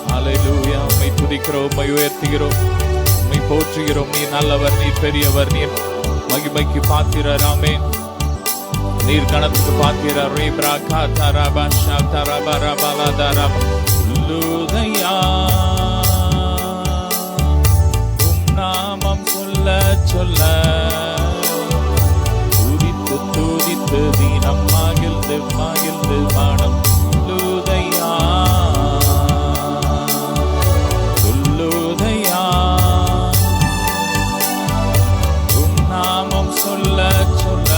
ஹல்லேலூயா. உம்மை துதிக்கிறோம், உம்மை உயர்த்துகிறோம், உம்மை போற்றுகிறோம். நீர் நல்லவர், நீர் பெரியவர், நீர் மகிமைக்கு பாத்திரர். ஆமென். நீர் கணத்துக்கு பாத்திரர். ரேப்ரா காதரபா ஷாதரபரபலா தரப லூதையா. உம் நாமம் சொல்ல சொல்ல துதித்து துதித்து தினம் மகிழ்ந்து மகிழ்ந்து மனம் லூதையா சொல்லுதையா. உம் நாமம் சொல்ல சொல்ல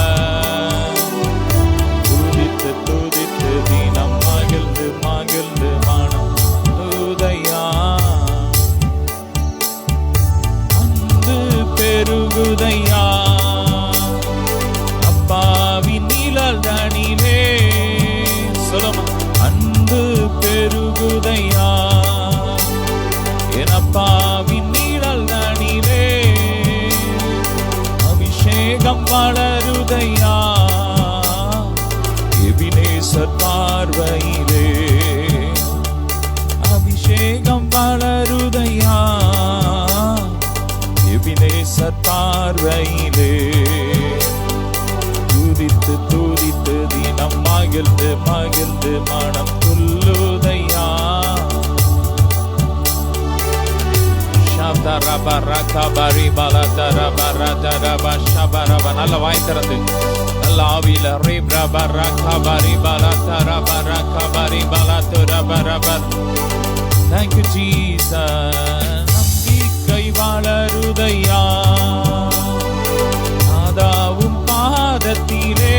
துதித்து துதித்து தினம் மகிழ்ந்து மகிழ்ந்து மனம் லூதையா. அன்பு பெருகுதையா அப்பாவின் நிழல் தனிலே. சொல்லுமா. அன்பு பெருகுதையா என் அப்பாவின் நிழல் தனிலே. அபிஷேகம் வளருதையா எபினேசர் பார்வையிலே. அபிஷேகம் வளருதையா எபினேசர் பார்வையிலே. துதித்து துதித்து தினம் மகிழ்ந்து மகிழ்ந்து மனம் துள்ளுதையா. நல்ல வாய் திறந்து நல்ல ஆவியில Thank you Jesus. நம்பிக்கை வளருதையா நாதாவும் பாதத்திலே.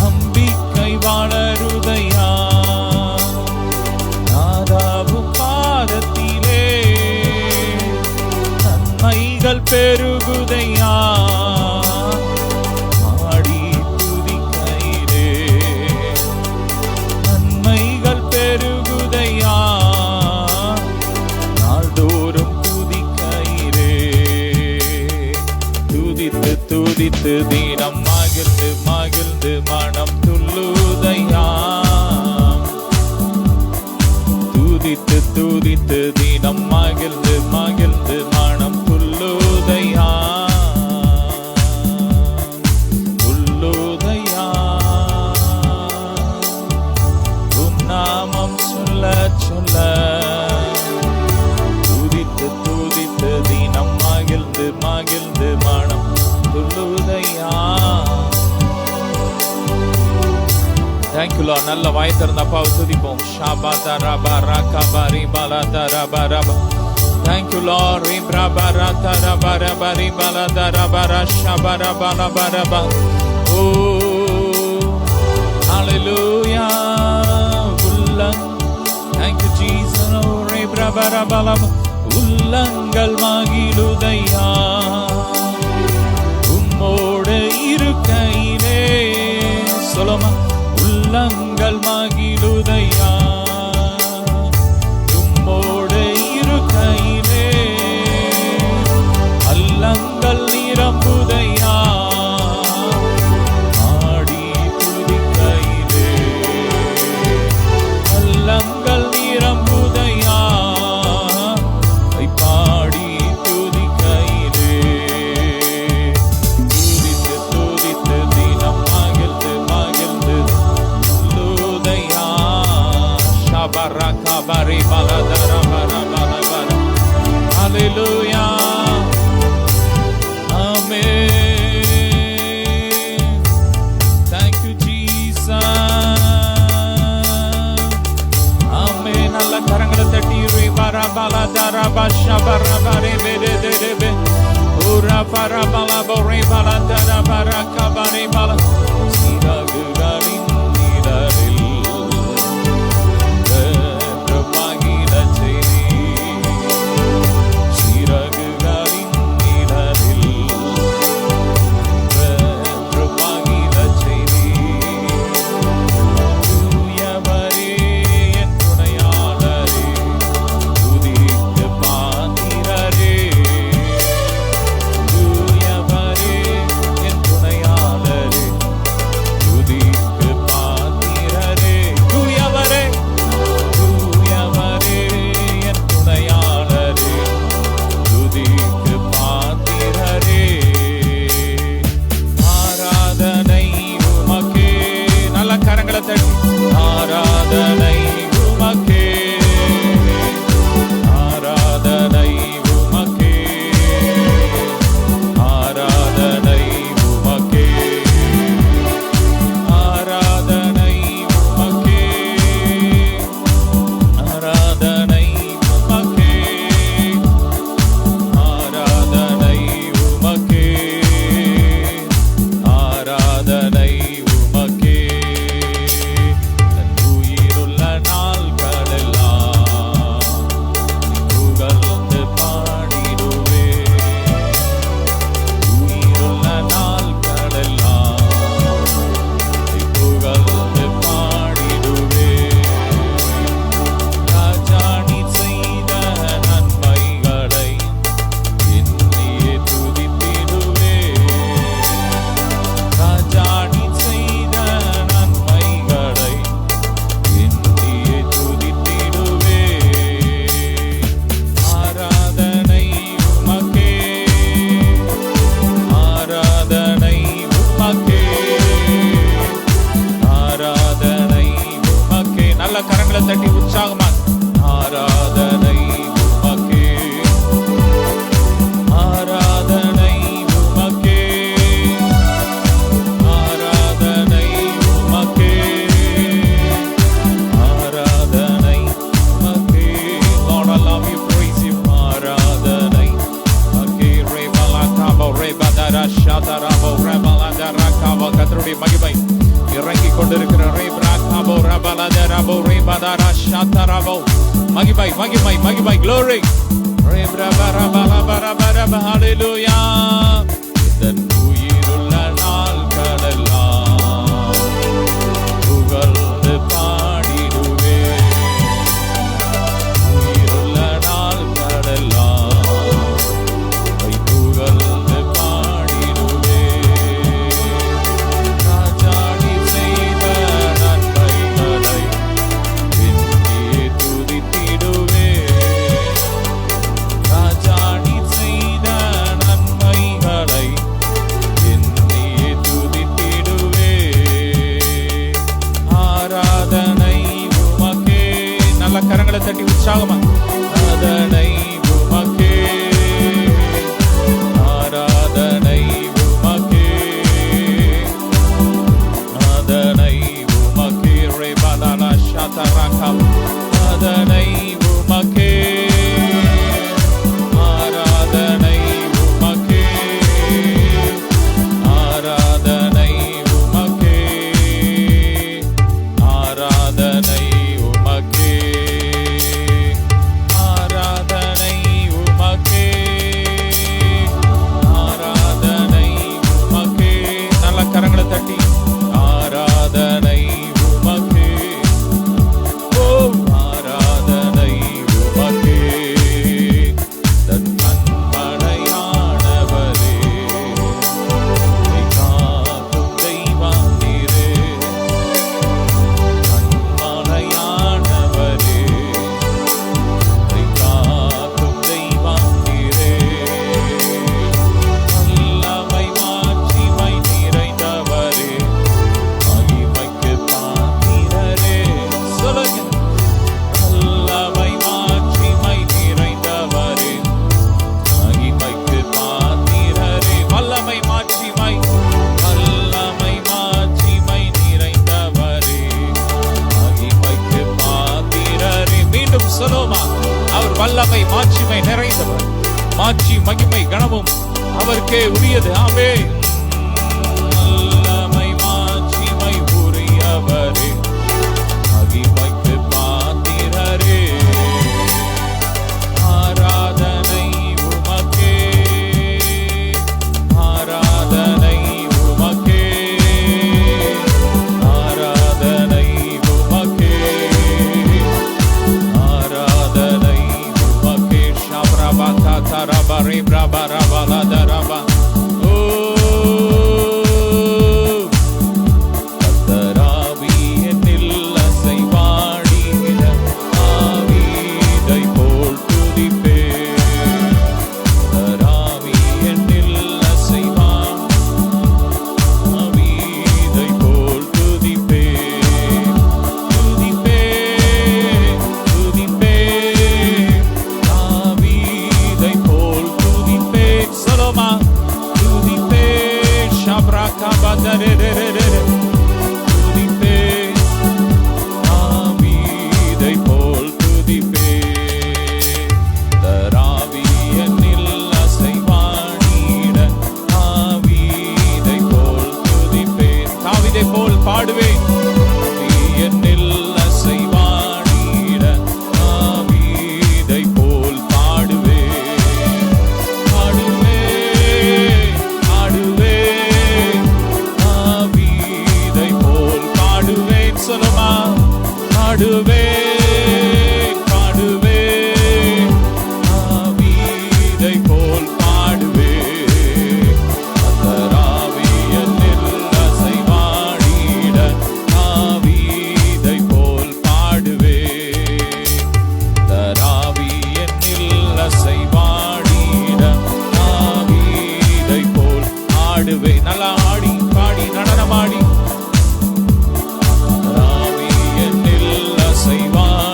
நம்பிக்கை வளருதையா நாதாவும் பாதத்திலே. நன்மைகள் பெருகுதையா ஆடி துதிக்கையிலே. நன்மைகள் பெருகுதையா நாள்தோறும் துதிக்கையிலே. துதித்து துதித்து தினம் மகிழ்ந்து மகிழ்ந்து மனம் துள்ளுதையா. துதித்து துதித்து தினம் மகிழ்ந்து மகிழ்ந்து மனம் துள்ளுதையா துள்ளுதையா. உம் நாமம் சொல்ல சொல்ல துதித்து துதித்து தினம் மகிழ்ந்து மகிழ்ந்து மனம் துள்ளுதையா. Thank you Lord. நல்ல வாய் திறந்த அப்பாவை துதிப்போம். Thank you Lord. Oh hallelujah. Thank you Jesus. உள்ளங்கள் மகிழுதையா உம்மோடு இருக்கையிலே. சொல்லுமா. உள்ளங்கள் மகிழுதையா உம்மோடு இருக்கையிலே. அல்லங்கள் நிரம்புதையா ஆடி துதிக்கையிலே. அல்லங்கள் நிரம்புதையா பாடி துதிக்கையிலே. துதித்து துதித்து தினம் மகிழ்ந்து மகிழ்ந்து லூதையா. ஷபரகபரி பலதரபரபரபர. ஹல்லேலூயா. ஆமென். Thank you Jesus. ஆமென். நல்ல கரங்களை தட்டி பரபலதரப ஷபரபரே பெதெதெபே உரா பரபலபரே பலதரபரகபரே பல. சிறகுகளின் நிழலில் மகிழச் செய்தி. சிறகுகளின் நிழலில் மகிழச் செய்தி. தூயவரே என் துணையாளரே துதிக்கு பாத்திரரே. தூயவரே தட்டி உற்சாகமா ஆராதனை உமக்கே, ஆராதனை உமக்கே, ஆராதனை உமக்கே, ஆராதனை உமக்கே. Lord, I love you, praise you. ஆராதனை உமக்கே. ரேபலகாபோ ரேபதரா ஷதராபோ ரேபலதரகாபோ. கர்த்தருடைய மகிமை இறங்கிக் கொண்டிருக்கிற ரேபரகாபோ ரேபலதராபோ ரேபதரா ஷதராபோ. மகிமை மகிமை மகிமை, glory. ரேபரபரபரபரபரப. ஹalleluya. தன் உயிருள்ள நாட்களெல்லாம் புகழ்ந்து பாடிடுவே, உயிருள்ள நாட்களெல்லாம் புகழ்ந்து பாடிடுவே. ராஜாடி செய்த நன்மைகளை எண்ணியே துதித்திடுவே, ராஜாடி செய்த நன்மைகளை எண்ணியே துதித்திடுவே. ஆராதனை உமக்கே. நல்ல கரங்களை தட்டி உற்சாகமா ஆராதனை உமக்கே, ஆராதனை உமக்கே, ஆராதனை உமக்கே. ரேபலா ஷதரகாபோ. ஆராதனை உமக்கே, ஆராதனை உமக்கே, ஆராதனை உமக்கே, ஆராதனை உமக்கே, ஆராதனை உமக்கே, ஆராதனை உமக்கே. நல்ல கரங்களை தட்டி ஆராதனை உமக்கே, ஓ ஆராதனை உமக்கே. தன் கண்மலையானவரே, உம்மை காக்கும் தெய்வம் நீரே. கண்மலையானவரே, உம்மை காக்கும் தெய்வம் நீரே. வல்லமை மாட்சிமை நிறைந்தவரே, மகிமைக்கு பாத்திரரே. சொல்லுங்க. வல்லமை மாட்சிமை நிறைந்தவரே, மகிமைக்கு பாத்திரரே. வல்லமை மாட்சிமை, வல்லமை மாட்சிமை நிறைந்தவரே, மகிமைக்கு பாத்திரரே. மீண்டும் சொல்லுமா, அவர் வல்லமை மாட்சிமை நிறைந்தவர். மாட்சி மகிமை கனமும் அவருக்கே உரியது. ஆமென். வல்லமை மாட்சிமை உரியவரே, மகிமைக்கு பாத்திரரே. ஆராதனை உமக்கே, ஆராதனை உமக்கே, ஆராதனை உமக்கே, ஆராதனை உமக்கே. ஷப்ரபதா தரபரி பிரபரபலதரப. ஓ கர்த்தராவி என்னில் அசைவாடிட, ஆவிதை போல் துதிப்பே. கர்த்தராவி என்னில் ஆவிதை போல் துதிப்பே, துதிப்பே, துதிப்பே. ஆவிதை போல் துதிப்பே. சொல்லுமா, துதிப்பே. ஷப்ரகபதரரரரர. துதிப்பே, ஆவிதை போல் துதிப்பே. தராவி என்னில் அசைவாடிட, ஆவிதை போல் துதிப்பே. தாவீதை போல் பாடுவேன். என்னில் அசைவாடிட, ஆவிதை போல் பாடுவேன், பாடுவேன், பாடுவேன். ஆவிதை போல் பாடுவேன். சொல்லுமா, பாடுவேன், பாடுவேன். ஆவிதை போல் பாடுவேன். கர்த்தராவி என்னில் அசைவாடிட, ஆவிதை போல் பாடுவேன். கர்த்தராவி என்னில் அசைவாடிட, ஆவிதை போல் பாடுவேன். நல்லா ஆடி பாடி நடனமாடி. கர்த்தராவி என்னில் அசைவாடிட,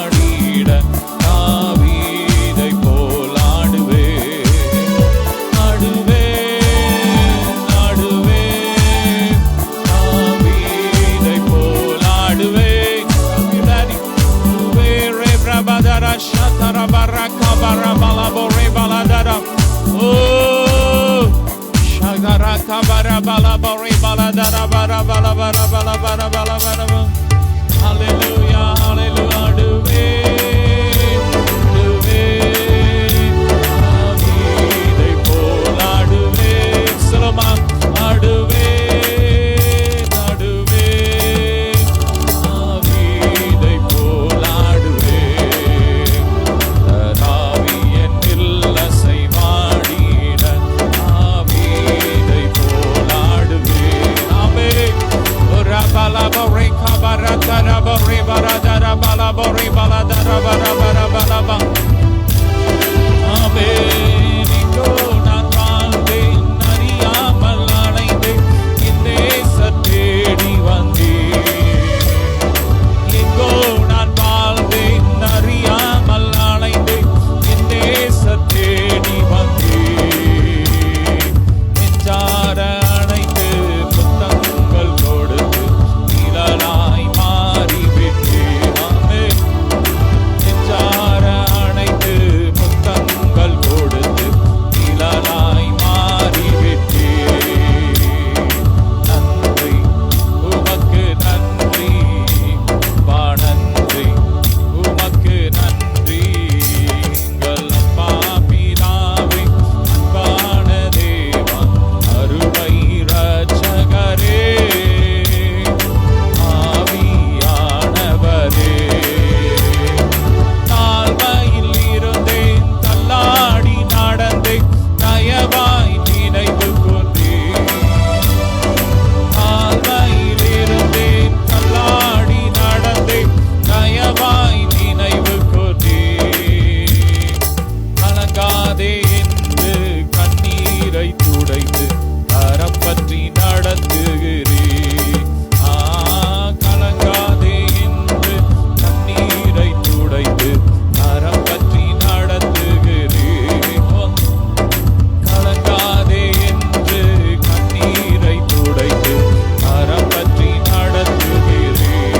Hallelujah, hallelujah, ஆடுவே ஆடுவே ஆவிதை போல் ஆடுவே சொல்லமா ஆடுவே ஆடுவே ஆவிதை போல் ஆடுவே ஆவி என்னில் அசைவாடிட ஆவிதை போல் ஆடுவே ஆமே Rabalabore kabaratara baradara balabore baladara barabaraba Amen Ingo நான் வாழ்ந்தேன் அறியாமல் அலைந்தேன் இந்நேசர் தேடி வந்தேன் எங்கோ நான் வாழ்ந்தேன் அறியாமல் அலைந்தேன் இந்நேசர் தேடி வந்தேன் நெஞ்சார அணைத்து புத்தங்கள் கொடுத்து நிழலாய் மாறிவிட்டேன் ஆமென் நெஞ்சார அணைத்து புத்தங்கள் கொடுத்து நிழலாய் மாறிவிட்டேன் நன்றி உமக்கு நன்றி பா நன்றி உமக்கு நன்றி எங்கள் அப்பா பிதாவே அன்பான தேவா அருமை இரட்சகரே ஆவியானவரே தாழ்மையில் இருந்தேன் தள்ளாடி நடந்தேன் தயவாய் நினைவு கொண்டேன் தாழ்மையில் இருந்தேன் தள்ளாடி நடந்தேன் தயவாய் நினைவு கொண்டேன் கலங்காதே என்று கண்ணீரை துடைத்து கரம் பற்றி நடத்துகிறேன் கலங்காதே என்று கண்ணீரை துடைத்து கரம் பற்றி நடத்துகிறேன் கலங்காதே என்று கண்ணீரை துடைத்து கரம் பற்றி நடத்துகிறேன்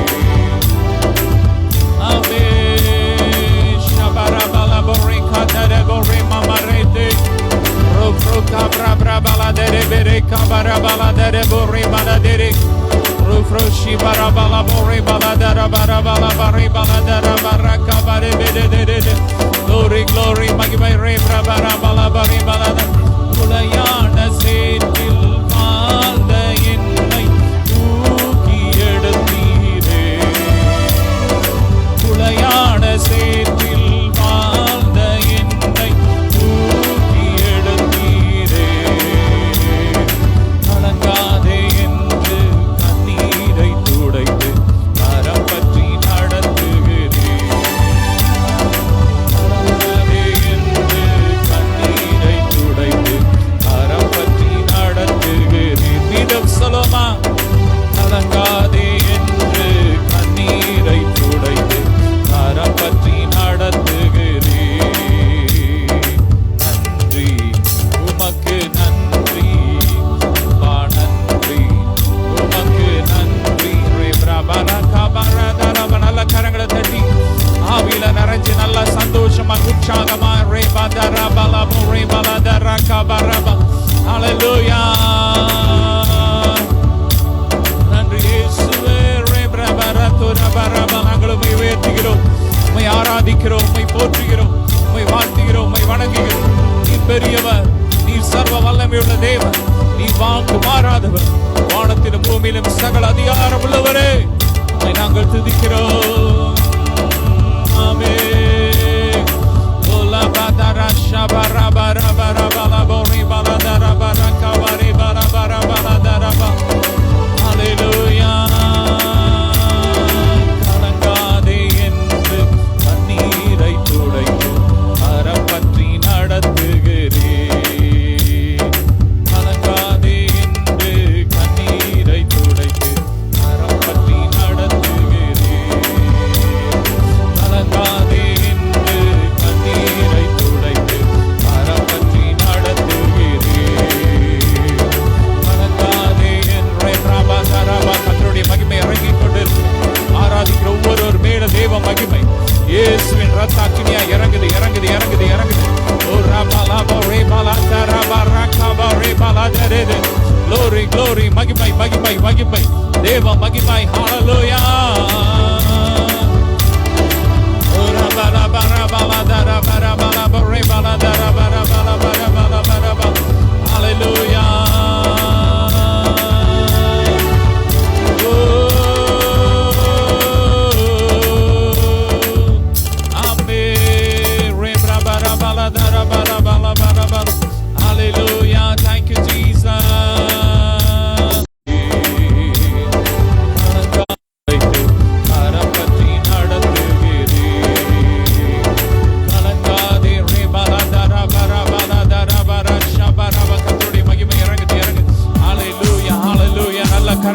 ஆமே ஷபரபலபொரி கதரபொரி மமரேதே ரோப்ரோ கப்ரபரபலதெரே பெரே கபரபலதெரபொரி பலதெரே ரோப்ரோ ஷிபரபலபொரி பலதரபரபலபரி பலதரபரகபரே பெதெதெதெ glory glory மகிமை ரே பிரபரபலபரி பலத குலையான சேற்றில் வாழ்ந்த என்னை தூக்கி எடுத்தீரே குலையான சேற்றில் வாழ்ந்த என்னை தூக்கி எடுத்தீரே கலங்காதே என்று கண்ணீரை துடைத்து கரம் பற்றி நடத்துகிறேன் கலங்காதே என்று கண்ணீரை துடைத்து கரம் பற்றி நடத்துகிறேன் மீண்டும் சொல்லுமா கலங்காதே என்று கண்ணீரை துடைத்து கரம் பற்றி நடத்துகிறேன் நன்றி உமக்கு நன்றி பா நன்றி உமக்கு நன்றி ரே பிரபல கபரதரப நல்ல கரங்களை தட்டி ஆவியில நிறைஞ்சு நல்ல சந்தோஷமா உற்சாகமா ரே பதரபலபு ரே பலதர கபரப ஹalleluya நன்றி இயேசுவே ரே பிரபரதுரபரப நாங்கள் உம்மை உயர்த்துகிறோம் உம்மை ஆராதிக்கிறோம் உம்மை போற்றுகிறோம் உம்மை வாழ்த்துகிறோம் உம்மை வணங்குகிறோம் நீர் பெரியவர் நீர் சர்வ வல்லமையுள்ள தேவன் நீர் வாக்கு மாறாதவர் வானத்திலும் பூமியிலும் சகல அதிகாரம் உள்ளவரே உம்மை நாங்கள் துதிக்கிறோம் ஆமென் ஓலா பதரா ஷபரபரபரபலபொரி பலதரபரகபரி பரபரபலதரப ஹalleluya கலங்காதே என்று கண்ணீரை துடைத்து கரம் பற்றி நடத்துகிறேன் கலங்காதே என்று கண்ணீரை துடைத்து கரம் பற்றி நடத்துகிறேன் கலங்காதே என்று கண்ணீரை துடைத்து கரம் பற்றி மகிமை மகிமை மகிமை தேவ மகிமை. ஹalleluya. Hallelujah. Hallelujah. Thank you, Jesus.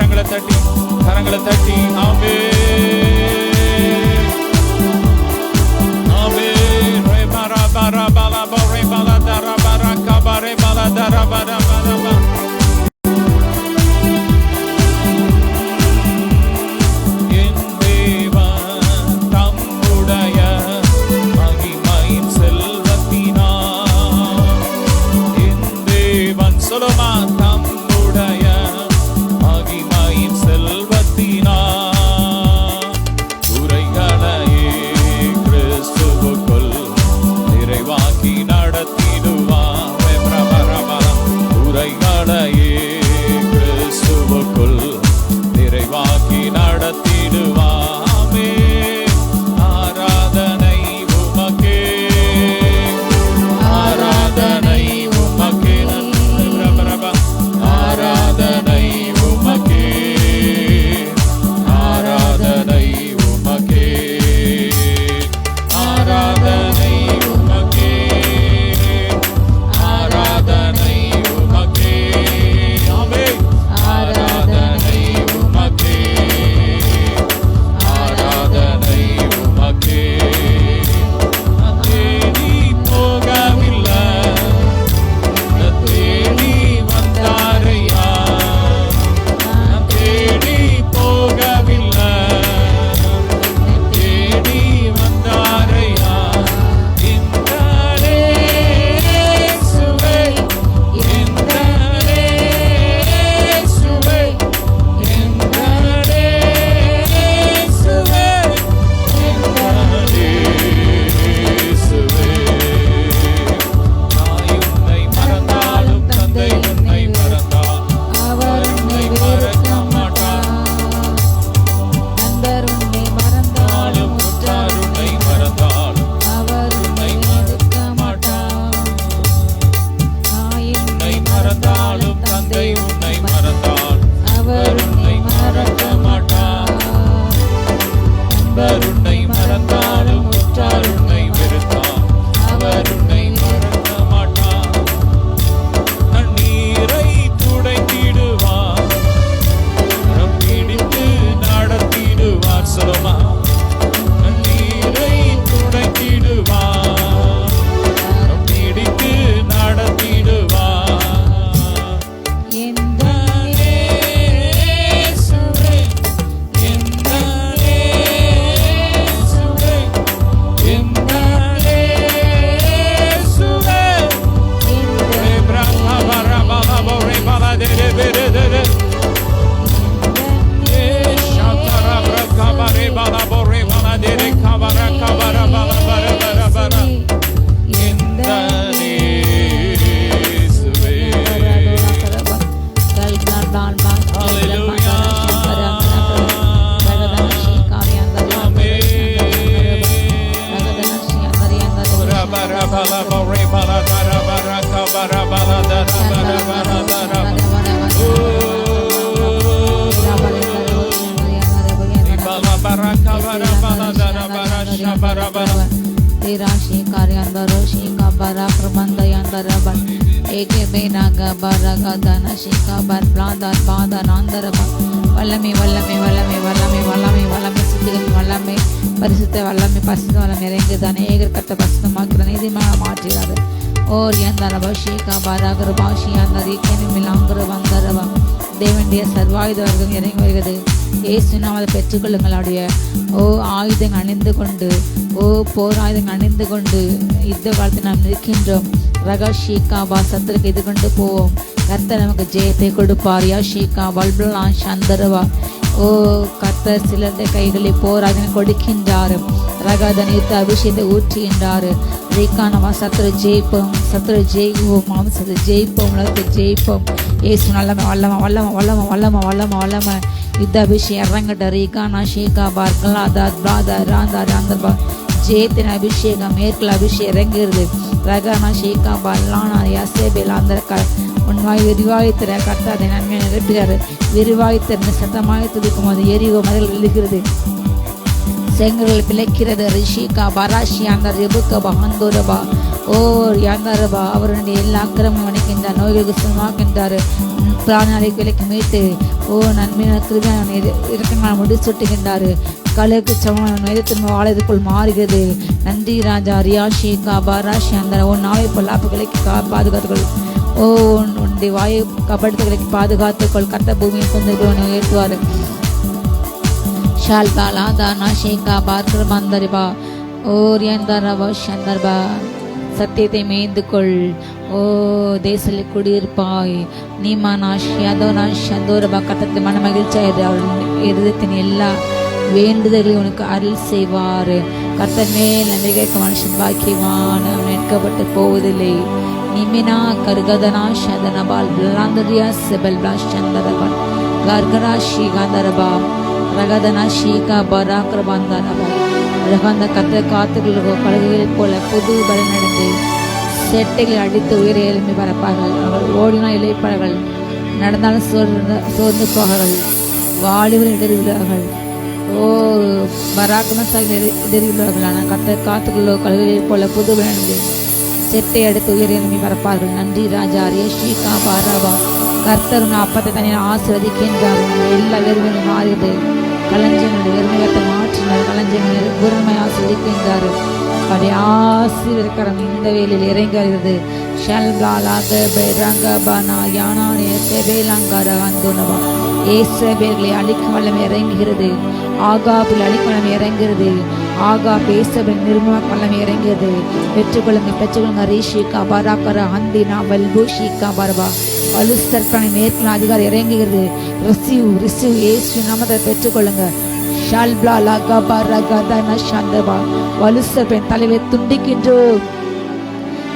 கரங்களை தட்டி ஆமென் ஆமென். ரே பாரா பாரா பாலா பாரே பாலா தரா பாரா கபாரே பாலா தரா பாரா பாரா. என் தேவன் தம்முடைய மகிமையின் செல்வத்தினார், என் தேவன் சொல்லுமா தம்முடைய மகிமையின் செல்வத்தினார் குறைகளையே கிறிஸ்துவுக்குள் நிறைவாக்கி நடத்திடுவார். குறைகளையே கிறிஸ்துவுக்குள் நிறைவாக்கி நடத்திடுவாமே. ஆராதனை உமக்கே, ஆராதனை உமக்கே, ஆராதனை உமக்கே, ஆராதனை உமக்கே, ஆராதனை உமக்கே, ஆராதனை உமக்கே. ஆமென். ஆராதனை உமக்கே, ஆராதனை உமக்கே. தேடி போகவில்லை, தேடி வந்தாரையா, தேடி போகவில்லை, தேடி வந்தாரையா. இந்த இயேசுவே, இந்த இயேசுவே, இந்த இயேசுவே, இந்த இயேசுவே. தாய் உன்னை மறந்தாலும் தந்தை உன்னை மறந்தால் அவர் உன்னை மறக்க மாட்டார். நண்பர் உன்னை மறந்தாலும் உற்றார் உன்னை மறந்தாலும் அவர் உன்னை மறக்க மாட்டார். தாயின் உன்னை மறந்தாலும் தந்தை உன்னை மறந்தால் அவர் உன்னை மறக்க மாட்டார். நண்பர் உன்னை மறந்தாலும் உற்றார் உன்னை வெறுத்தால் அவர் உன்னை மறக்க மாட்டார். தண்ணீரை துடைத்திடுவார், கரம் பிடித்து நடத்திடுவார். சொல்லுமா, தண்ணீரை துடைத்திடுவார், கரம் பிடித்து நடத்திடுவார். எந்த இயேசுவே, இந்த இயேசுவே, இந்த இயேசுவே. ரே பிரபா பாரா பாலா போரே பாலா தே ரே ரே ரே ரே. ஏ ஷாந்தரா பிரகா பாரே பாலா போரே பாலா தே ரே கபாரா கபாரா பாலா பாரா பாரா பாரா. இந்த இயேசுவே. வல்லமை வல்லமை வல்லமை வல்லமை வல்லமை வல்லமை சித்திகளின் வல்லமை பரிசுத்த வல்லமை பரிசுத்த வல்லமை இறங்குது. அநேகர் கத்த பரிசுத்தமாக்குற நீதிமான மாற்றுகிறாரு. ஓர் எந்தரவ ஷீகா பாராகர பாஷி அந்த ரீக்கனிமிலாங்கிற வந்தரவா தேவனுடைய சர்வாயுத வர்க்கம் இறங்கி வருகிறது. இயேசுவின் அதை பெற்றுக்கொள்ளுங்கள். அவருடைய ஆயுதங்கள் அணிந்து கொண்டு போர் ஆயுதங்கள் அணிந்து கொண்டு யுத்த காலத்தில் நாம் நிற்கின்றோம். ரக ஷீகா பா சத்துருக்கு இது கொண்டு போவோம். கர்த்தர் நமக்கு ஜெயத்தை கொடுப்பார். யாஷிகா வல்பலா சந்தரவா. ஓ கர்த்தர் சிலருடைய கைகளில் போராதனை கொடுக்கின்றார். ரகதனை அபிஷேகத்தை ஊற்றுகின்றார். ரீகானவா சத்துரு ஜெயிப்போம், சத்துரு ஜெயிப்போம், மாம்சத்தை ஜெயிப்போம், உலகத்தை ஜெயிப்போம். ஏசு நல்லம வல்லம வல்லம வல்லம வல்லம வல்லம வல்லம யுத்த அபிஷேகம் இறங்கட்ட. ரீகானா ஷேகா பார்கலாதா பிராதா ராந்தா ராந்தபா ஜெயத்தின் அபிஷேகம் மேற்குல அபிஷேகம் இறங்குகிறது. ரகானா ஷேகா பல்லானா யாசேபேல் அந்த உன்வாய் விரிவாய்த்திர கர்த்தாதை நன்மை நிரப்புகிறார். விரிவாய்த்திருந்த சத்தமாய் துதிக்கும் அது எரிவோ மதில் விழுகிறது, செங்கல்கள் பிழைக்கிறது. ரிஷிகா பராஷி அந்த ரிபுக்க பகந்தோரபா. ஓ யாந்தரபா அவருடைய எல்லா அக்கிரமும் வணிக்கின்றார். நோய்களுக்கு சுகமாக்கின்றார். பிராணாலைக்கு விலைக்கு மீட்டு ஓ நன்மையான கிருமியான இறக்கங்கள் முடிசூட்டுகின்றார். கலைக்கு சமமான வேதத்தின் வாழதுக்குள் மாறுகிறது. நன்றி ராஜா. ரியாஷிகா பராஷி அந்த உன் நாவை பொல்லாப்புகளுக்கு பாதுகாத்துக்கொள். ஓ உன்னுடைய வாயு கபடுத்துகளுக்கு பாதுகாத்துக்கொள். கட்ட பூமியை சொந்தங்களை உயர்த்துவார். ஷால்பாலா தானா ஷேகா பார்க்கர் மந்தரிபா. ஓ ரியந்தரபா சந்தர்பா சத்தியத்தை மேய்ந்து கொள். ஓ தேசத்தில் குடியிருப்பாய். நீமானாஷ் யாதோனாஷ் சந்தோரபா கத்தத்தை மன மகிழ்ச்சியாயிரு. அவள் இருதயத்தின் எல்லா வேண்டுதல்களையும் உனக்கு அருள் செய்வார். கர்த்தர் மேல் நம்பிக்கை மனுஷன் பாக்கியவான், அவன் எடுக்கப்பட்டு போவதில்லை. நிமினா கர்கதனா சந்தனபால் பிளாந்தரியா செபல்பா சந்தரபால் கர்கரா ஸ்ரீகாந்தரபா ரகதனா ஷீகா பராக்கிரபாந்தரபா. ரகந்த கத்த காத்துகளுக்கு கழுகுகளைப் போல புது பலனடைந்து செட்டைகளை அடித்து உயிரை எழுப்பி பரப்பார்கள். அவர்கள் ஓடினால் இழைப்பார்கள், நடந்தாலும் சோர்ந்து போகிறார்கள், வாலிபர்கள் இடறிவிடுவார்கள். ஓ பராக்கிரமசாலி இடறிவிடுவார்கள். ஆனால் கத்த காத்துகளோ கழுகுகளைப் போல புது பலனடைந்து செட்டை அடுத்து உயிரை எழுப்பி பரப்பார்கள். நன்றி ராஜா. ரேஷிகா பாராபா. கர்த்தர் அப்பத்தை தனியாக ஆசீர்வதிக்கின்றார். எல்லா வெறுமையும் மாறியது. களஞ்சியங்களுடைய வெறுமையத்தை மாற்றினார். களஞ்சியங்கள் பூர்ணமை ஆசீர்வதிக்கின்றார். அப்படி ஆசீர்வதிக்கிற இந்த வேலையில் இறங்குகிறது. ஏசபேர்களை அழிக்கும் வல்லமை இறங்குகிறது. ஆகாபில் அழிக்கும் வல்லமை இறங்குகிறது. ஆகா பேசபின் நிர்மூலமாக வல்லமை இறங்குகிறது. பெற்றுக்கொள்ளுங்க பெற்றுக்கொள்ளுங்க. ரீஷிகா பராக்கர ஹந்தினா வல்பூஷிகா பரபா வலுசற்கான மேற்குள்ள அதிகாரம் இறங்குகிறது. ரிசிவ் ஏசு நாமத்தை பெற்றுக்கொள்ளுங்க. ஷால்பா லகா பரகதன சந்தபா வலுசற்பின் தலைவை துண்டிக்கின்றோம்.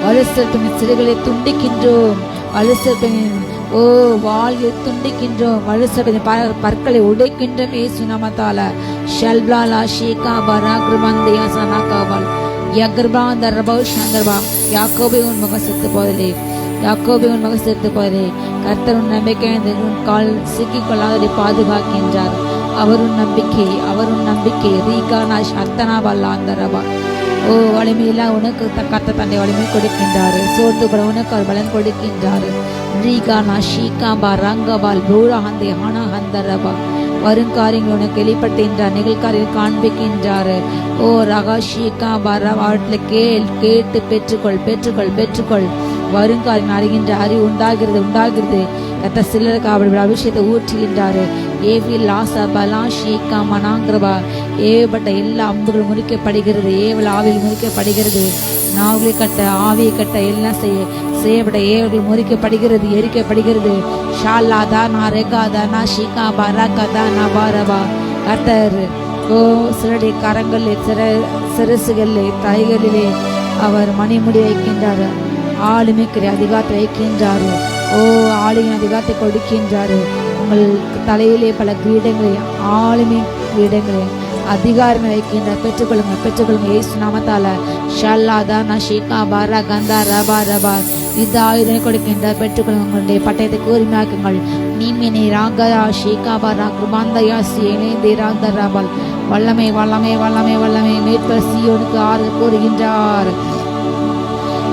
வலுசற்பின் சிறுகளை துண்டிக்கின்றோம். வலுசற்பின் ஓ வாயை துண்டிக்கின்றோம். வலுசற்பின் பற்களை உடைக்கின்றோம் ஏசு நாமத்தால. ஷல்பா லா ஷீகா பராக்ரமந்தியா சனாகாபால் யக்ரபாந்த ரபௌ சந்தர்பா. யாக்கோபே உன் முகம் செத்து போதலே, யாக்கோபே உன் மகன் சேர்த்து போதே. கர்த்தர் உன் நம்பிக்கை உன் கால் சிக்கிக் கொள்ளாததை பாதுகாக்கின்றார். அவருன் நம்பிக்கை ரீகானா சத்தனாபல்லா அந்த ரபா. ஓ வலிமையெல்லாம் உனக்கு கர்த்த தன்னை வலிமை கொடுக்கின்றார். சோர்ந்து கூட உனக்கு அவர் பலன் கொடுக்கின்றார். ரீகானா ஷீகாபா ரங்கபால் பூரா ஹந்தை ஹானா ஹந்த ரபா. வருங்காரியங்கள் உனக்கு வெளிப்படுத்துகின்றார். நிகழ்காரியம் காண்பிக்கின்றார். ஓ ரகா ஷீகாபா அவற்றில் கேட்டு பெற்றுக்கொள். வருங்காரியம் அறிகின்ற அறிவு உண்டாகிறது. கத்த சிலருக்கு அவருடைய அபிஷேகத்தை ஊற்றுகின்றாரு. ஏவில் ஆசா பலா ஷீகா மனாங்கிரபா. ஏவப்பட்ட எல்லா அம்புகள் முறிக்கப்படுகிறது. ஏவல் ஆவியில் முறிக்கப்படுகிறது. நாவலை கட்ட ஆவியை கட்ட எல்லாம் செய்யப்பட்ட ஏவல்கள் முறிக்கப்படுகிறது, எரிக்கப்படுகிறது. ஷாலா தானா ரெகாதானா ஷீகா பராகதா நபாரபா. கர்த்தர் ஓ சிலருடைய கரங்களில் சிரசுகளிலே தலைகளிலே அவர் மணிமுடி வைக்கின்றார். ஆளுமைக்கு அதிகாரத்தை வைக்கின்றாரு. ஓ ஆளுமின் அதிகாரத்தை கொடுக்கின்றாரு. உங்கள் தலையிலே பல கிரீடங்களை ஆளுமை கிரீடங்களை அதிகாரமே வைக்கின்றார். பெற்றுக்கொள்ளுங்க ஏசு நாமத்தால. ஷல்லாதா நஷீகா பாரா கந்தா ரபா ரபா இந்த ஆயுதனை கொடுக்கின்றார். பெற்றுக்கொள்ளுங்க. உங்களுடைய பட்டயத்தை கூர்மையாக்குங்கள். நீமினி ராகயா ஷீகா பாரா கிருபாந்தயா சியனே ராந்த ரபால். வல்லமை மேற்பர் சீயோனுக்கு ஆறு கூறுகின்றார்.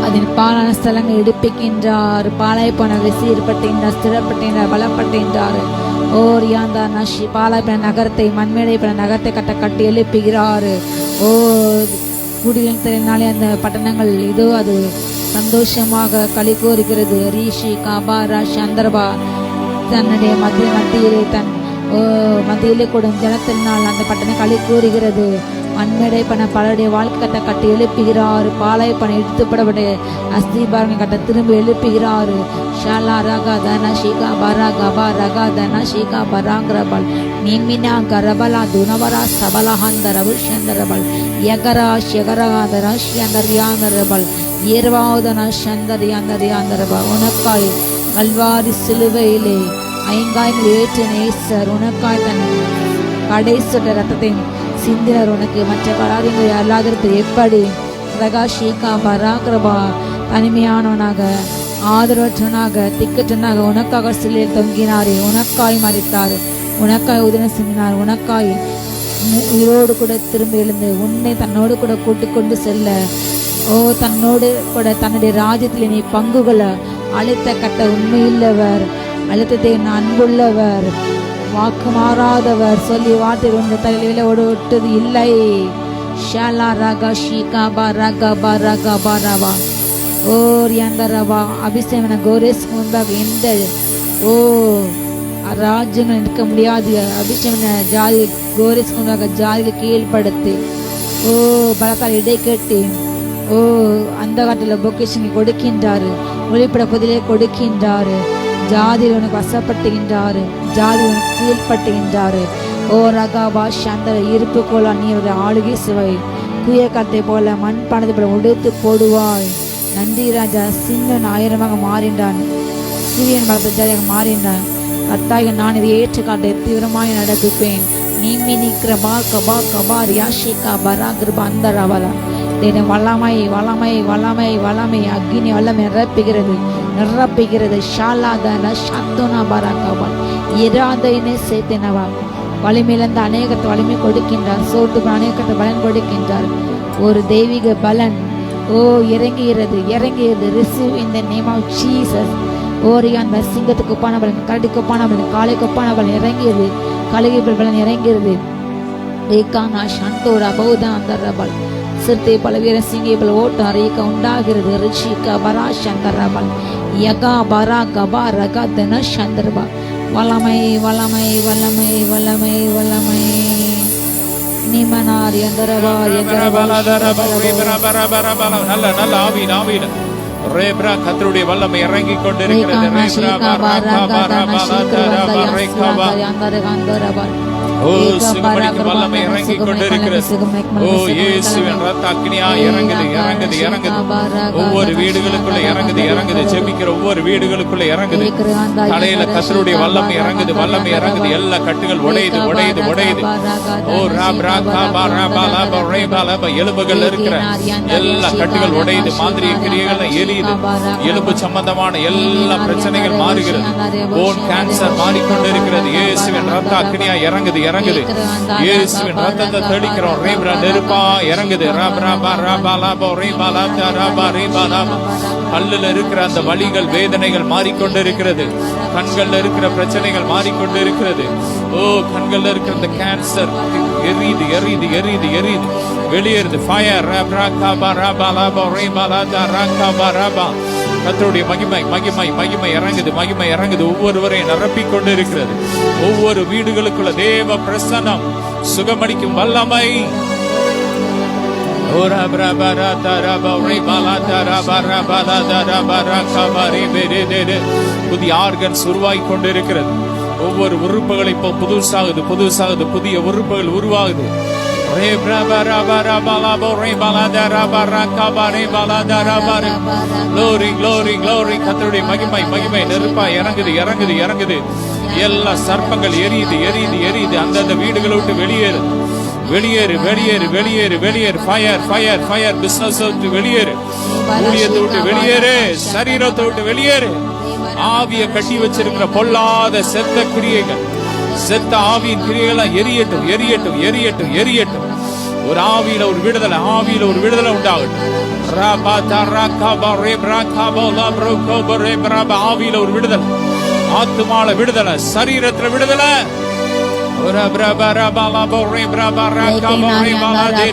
அதன் பாலான ஸ்தலங்கள் எடுப்பிக்கின்றார். பாலாய் போன சீர்பட்டுகின்றார், ஸ்திரப்பட்டுகின்றார், பலப்பட்டுகின்றார். ஓர் யாந்தா நஷி பாலாய் போன நகரத்தை மண்மேடை போன நகரத்தை கட்டி எழுப்புகிறார். ஓ குடியினாலே அந்த பட்டணங்கள் இதோ அது சந்தோஷமாக களி கோருகிறது. ரீஷி காபாரா சந்தர்பா தன்னுடைய மத்தியிலே மத்தியிலே கூடும் ஜனத்தினால் அந்த பட்டணம் களி கூறுகிறது. மண்மேடை பண்ண பலருடைய வாழ்க்கை கட்ட கட்டி எழுப்புகிறார். பாலை பண்ண இழுத்துப்படப்பட்ட அஸ்திபாரங்க கட்ட திரும்ப எழுப்புகிறார். ஷாலா ரகா தன ஷீகா பரா கபா ரகா தன ஷீகா பராங்கிரபல் நிமினா கரபலா துனவரா சபலஹந்தரபல் ஷந்தரபல் யகரா ஷகரகாதரா ஷந்தரியாந்தரபல் ஏர்வாதன ஷந்தரியாந்தரியாந்தரபல். உனக்காய் கல்வாரி சிலுவையிலே ஐங்காயங்கள் ஏற்ற நேசர் உனக்காய் தன் கடைசுட்ட ரத்தத்தை சிந்தினர். உனக்கு மற்ற காரியங்கள் அல்லாதிருப்பது எப்படி? ரகாஷிகா பராகிரபா தனிமையானவனாக ஆதரவற்றவனாக திக்கற்றவனாக உனக்காக சிலையில் தொங்கினாரே. உனக்காய் மறித்தார், உனக்காய் உதிரம் சிந்தினார், உனக்காய் உயிரோடு கூட திரும்ப எழுந்து உன்னை தன்னோடு கூட கூட்டிக் கொண்டு செல்ல தன்னோடு கூட தன்னுடைய ராஜ்யத்தில் நீ பங்குகளை அழைத்த கட்ட உண்மையுள்ளவர், அழைத்ததை அன்புள்ளவர், வாக்கு மாறாதவர், சொல்லி வார்த்தை ஒன்று தலையில ஒட்டது இல்லை. ஷாலா ரகா ஷீகா பரகபா ரகபா ரவா ஓர் யந்தரவா. அபிஷேகன கோரேஸ்க்கு முன்பாக எந்த ராஜ்யங்கள் நிற்க முடியாது. அபிஷேகன ஜாதி கோரேஸ்க்கு முன்பாக ஜாதியை கீழ்படுத்தி பலத்தால் இடை கட்டி அந்த காட்டில் பொக்கேஷனை கொடுக்கின்றாரு, ஒளிப்பட புதிலே கொடுக்கின்றாரு. ஜாதியில் உனக்கு வசப்பட்டுகின்றாரு, ஜாதி உனக்கு கீழ்பட்டுகின்றாரு. ரகாபா சந்தர இருப்பு கோலா நீ அவருடைய ஆளுகை சுவை குயக்கத்தை போல மண் பணத்தை போல உடைத்து போடுவாய். நன்றி ராஜா. சின்னன் ஆயிரமாக மாறின்றான், சிறியன் பலத்த ஜாதியாக மாறின்றான். கட்டாய நான் இதை ஏற்றுக்காட்டை தீவிரமாக நடப்பிப்பேன். நீமி நிற்கிற பா கபா கபா ரியாஷிகா பரா கிருபா அந்த ரவலா வல்லமை வல்லமை வல்லமை வல்லமை அக்னி வல்லமை நிரப்புகிறது. ஷாலாதன சத்துனா பராகபா இராதைனே சேத்தனவா. வலிமையிலிருந்து அநேகத்தை வலிமை கொடுக்கின்றார், சோட்டுக்கு அநேகத்தை பலன் கொடுக்கின்றார். ஒரு தெய்வீக பலன் இறங்குகிறது. Receive in the name of Jesus. அந்த சிங்கத்துக்கு ஒப்பான பலன், கரடிக்கு ஒப்பான பலன், காளைக்கு ஒப்பான பலன் இறங்கியது, கழுகை பலன் இறங்கிறது. ரேகானா சண்டோரா பௌதா அந்த ரபல் சிறுத்தை பல வீர சிங்கை பல ஓட்டம் ரேகா உண்டாகிறது. ரிஷிகா பரா சந்தரபல் யகா பரா கபா ரகா தன சந்தர்பா. வல்லமை வல்லமை வல்லமை வல்லமை வல்லமை நிமனார் யந்தரபா நல்ல ஆவியில ரேப்ரா கர்த்தருடைய வல்லமை இறங்கி கொண்டிருக்கிறது. வல்லமை இறங்கி கொண்டிருக்கிறது. இயேசுவின் ரத்த அக்னியா இறங்குது. ஒவ்வொரு வீடுகளுக்குள்ள இறங்குது. ஜெபிக்கிற ஒவ்வொரு வீடுகளுக்குள்ள இறங்குது. தலையில கர்த்தருடைய வல்லமை இறங்குது. எல்லா கட்டுகள் உடையுது. எலும்புகள் இருக்கிற எல்லா கட்டுகள் உடையுது. மாந்திரிக கிரியைகள் எரியுது. எலும்பு சம்பந்தமான எல்லா பிரச்சனைகள் மாறுகிறது. போன் கேன்சர் மாறிக்கொண்டிருக்கிறது. இயேசுவின் ரத்த அக்னியா இறங்குது. இயேசுவின் ரத்தத்தை தெளிக்கிறோம். நெருப்பா இறங்குது. கல்லுல இருக்கிற அந்த வலிகள் வேதனைகள் மாறிக்கொண்டிருக்கிறது. கண்கள்ல இருக்கிற பிரச்சனைகள் மாறிக்கொண்டிருக்கிறது. கண்கள்ல இருக்கிற அந்த கேன்சர் எரியுது. வெளியேறுது. ஃபயர். கர்த்தருடைய மகிமை இறங்குது. ஒவ்வொருவரையும் நிரப்பிக் கொண்டு இருக்கிறது. ஒவ்வொரு வீடுகளுக்குள்ள தேவ பிரசன்னம், சுகமளிக்கும் வல்லமை. புதிய ஆர்கன்ஸ் உருவாகி கொண்டிருக்கிறது. ஒவ்வொரு உறுப்புகள் இப்போ புதுசாகுது. புதிய உறுப்புகள் உருவாகுது. கர்த்தருடைய மகிமை நெருப்பா இறங்குது. எல்லா சர்ப்பங்கள் எரியுது. அந்தந்த வீடுகளை விட்டு வெளியேறு. ஃபயர். பிசினஸ் விட்டு வெளியேறு. ஊழியத்தை விட்டு வெளியேறு. சரீரத்தை விட்டு வெளியேறு. ஆவிய கட்டி வச்சிருக்கிற பொல்லாத செத்த கிரியைகள், செத்த ஆவியின் கிரியைகள் எரியட்டும். ஒரு ஆவியில ஒரு விடுதலை உண்டாகட்டும். ஆவியில ஒரு விடுதலை, ஆத்துமால விடுதலை, சரீரத்துல விடுதலை. Ora brabara bala bore brabara kabore bala de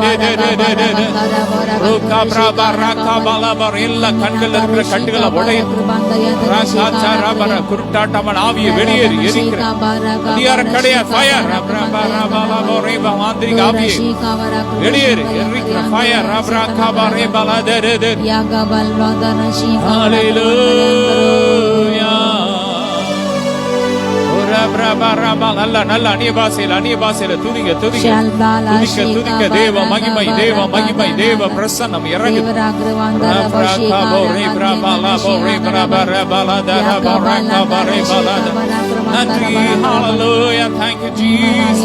Ruka brabara kabala barilla கண்கள் இருக்கிற கட்டுகளை உடையும் ராசாச்சாரபர குருட்டாட்டமன் ஆவியை வெளியேறி எரிக்கிற அதிகார கிடையாது ஃபயர் brabara bala bore மாந்திரிக ஆவியை வெளியேறி எரிக்கிற fire brabara kabare bala de ஹalleluya நல்ல நல்ல அந்நிய பாஷையில துதிக்க தேவ மகிமை தேவ பிரசன்னம் இறங்குது நன்றி ஹalleluya thank you jesus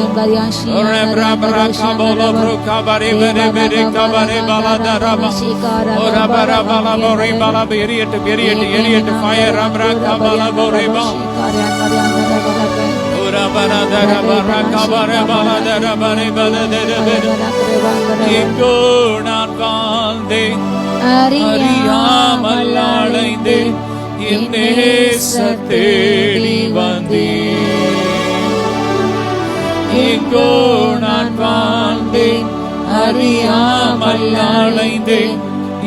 எரியட்டு fire எங்கோ நான் வாழ்ந்தேன் அறியாமல் அலைந்தேன் என் நேசர் தேடி வந்தேன் எங்கோ நான் வாழ்ந்தேன் அறியாமல் அலைந்தேன்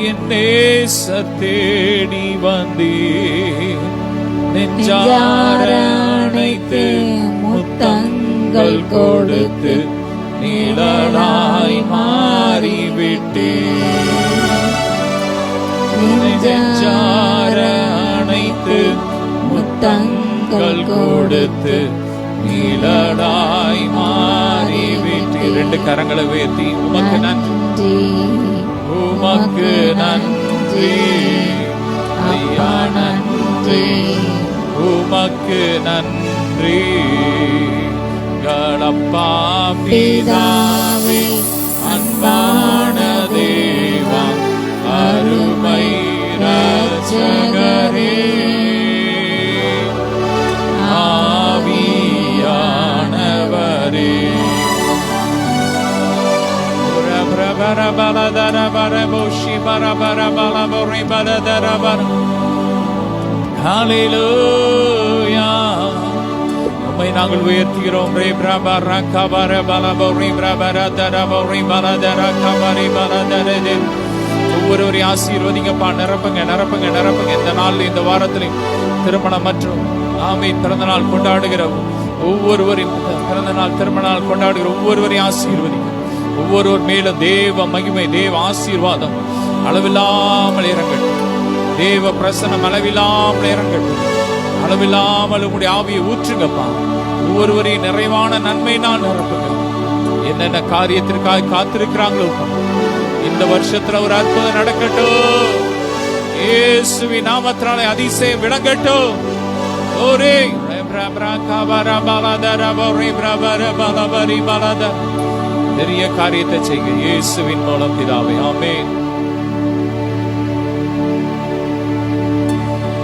என் நேசர் தேடி வந்தேன் நெஞ்சார அணைத்து முத்தங்கள் கொடுத்து நிழலாய் மாறிவிட்டேன் நெஞ்சார அணைத்து முத்தங்கள் கொடுத்து நிழலாய் மாறிவிட்டேன் ரெண்டு கரங்களை உயர்த்தி உமக்கு நன்றி உமக்கு நன்றி ஐயா நன்றி உமக்கு நன்றி கலப்பா பிதாவே அன்பான தேவா அருமை ரட்சகரே ஆவியானவரே பிரபர பலதர பரபோஷி பரபர பலபொறி பலதர பர ஹalleluya உம்மை நாங்கள் உயர்த்துகிறோம் ரே பிரபர கபர பலபொறி பிரபர தரபொறி பலதர கபரி பலதர ஒவ்வொருவரையும் ஆசீர்வதிங்கப்பா நிரப்புங்க இந்த நாள் இந்த வாரத்திலும் திருமணம் மற்றும் ஆமீன் பிறந்த நாள் கொண்டாடுகிற ஒவ்வொருவரையும் பிறந்த நாள் திருமண நாள் கொண்டாடுகிற ஒவ்வொருவரையும் ஆசீர்வதிங்க ஒவ்வொருவர் மேலும் தேவ மகிமை தேவ ஆசீர்வாதம் அளவில்லாமல் இறங்கட்டும் தேவ பிரசன்னம் அளவில்லாமல் இறங்கட்டும் அளவில்லாமல் உங்களுடைய ஆவியை ஊற்றுங்கப்பா ஒவ்வொருவரையும் நிறைவான நன்மையினால் நிரப்புங்க என்னென்ன காரியத்திற்காக காத்திருக்கிறாங்களோ இந்த வருஷத்துல ஒரு அற்புதம் நடக்கட்டும் இயேசுவின் நாமத்தினாலே அதிசயம் விளங்கட்டும் ஓரே பெரிய காரியத்தை செய்ய இயேசுவின் மூலம் பிதாவே ஆமென்.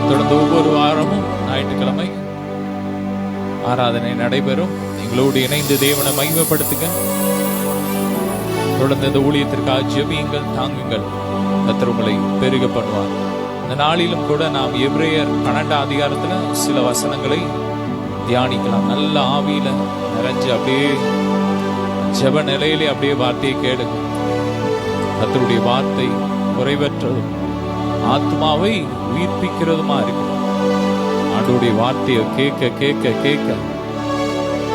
தொடர்ந்து ஒவ்வொரு வாரமும் ஞாயிற்றுக்கிழமை ஆராதனை நடைபெறும். எங்களோடு இணைந்து தேவனை மகிமைப்படுத்துங்க. தொடர்ந்து இந்த ஊழியத்திற்காக ஜெபியுங்கள், தாங்குங்கள். கர்த்தர் உங்களை பெருக பண்ணுவார். இந்த நாளிலும் கூட நாம் எபிரேயர் 12 அதிகாரத்துல சில வசனங்களை தியானிக்கலாம். நல்ல ஆவியில நிறைஞ்சு அப்படியே ஜெப நிலையிலே அப்படியே வார்த்தையை கேளுங்க. கர்த்தருடைய வார்த்தை குறைவற்றதும் ஆத்மாவை உயிர்ப்பிக்கிறதுமா இருக்கு. ஆண்டவருடைய வார்த்தையை கேட்க கேட்க கேட்க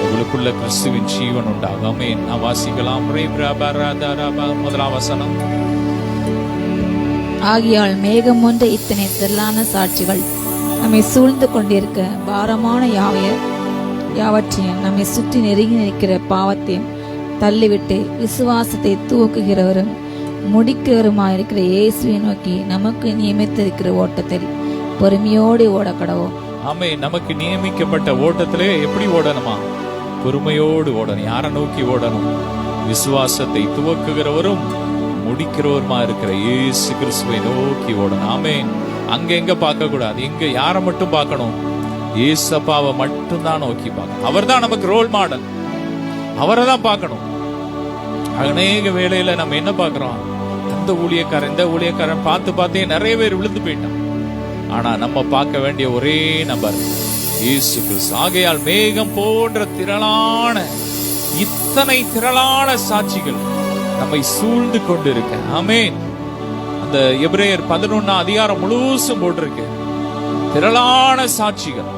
உங்களுக்குள்ள கிறிஸ்துவின் ஜீவன் உண்டாகும். ஆமென். நான் வாசிக்கலாம். முதலாம் வசனம். ஆகியால் மேகம் ஒன்று இத்தனை திரளான சாட்சிகள் நம்மை சூழ்ந்து கொண்டிருக்க பாரமான யாவற்றையும் நம்மை சுற்றி நெருங்கி நிற்கிற பாவத்தையும் தள்ளிவிட்டு விசுவாசத்தை தூக்குகிறவரும் முடிக்கிறவருமாயிருக்கிற இயேசுவை நோக்கி நமக்கு நியமித்திருக்கிற ஓட்டத்தில் பொறுமையோடு ஓட கடவோம். ஆமென். நமக்கு நியமிக்கப்பட்ட ஓட்டத்திலே எப்படி ஓடணுமா? பொறுமையோடு ஓடணும். யாரை நோக்கி ஓடணும்? விசுவாசத்தை துவக்குகிறவரும் முடிக்கிறவருமா இருக்கிற இயேசு கிறிஸ்துவை நோக்கி ஓடணும். ஆமென். அங்க எங்க பார்க்க கூடாது. எங்க யாரை மட்டும் பார்க்கணும்? இயேசப்பாவை மட்டும் தான் நோக்கி பார்க்கணும். அவர் தான் நமக்கு ரோல் மாடல். அவரை தான் பார்க்கணும். அநேக வேளையில நம்ம என்ன பார்க்கிறோம்? இந்த ஊழியக்காரன் பார்த்து பார்த்தே நிறைய பேர் விழுந்து போயிட்டான். ஆனா நம்ம பார்க்க வேண்டிய ஒரே நபர் இயேசு கிறிஸ்து. ஆகையால் மேகம் போன்ற இத்தனை திரளான சாட்சிகள் நம்மை சூழ்ந்து கொண்டிருக்க. ஆமென். அந்த எபிரேயர் 11 அதிகாரம் முழுசும் போட்டிருக்கு. திரளான சாட்சிகள்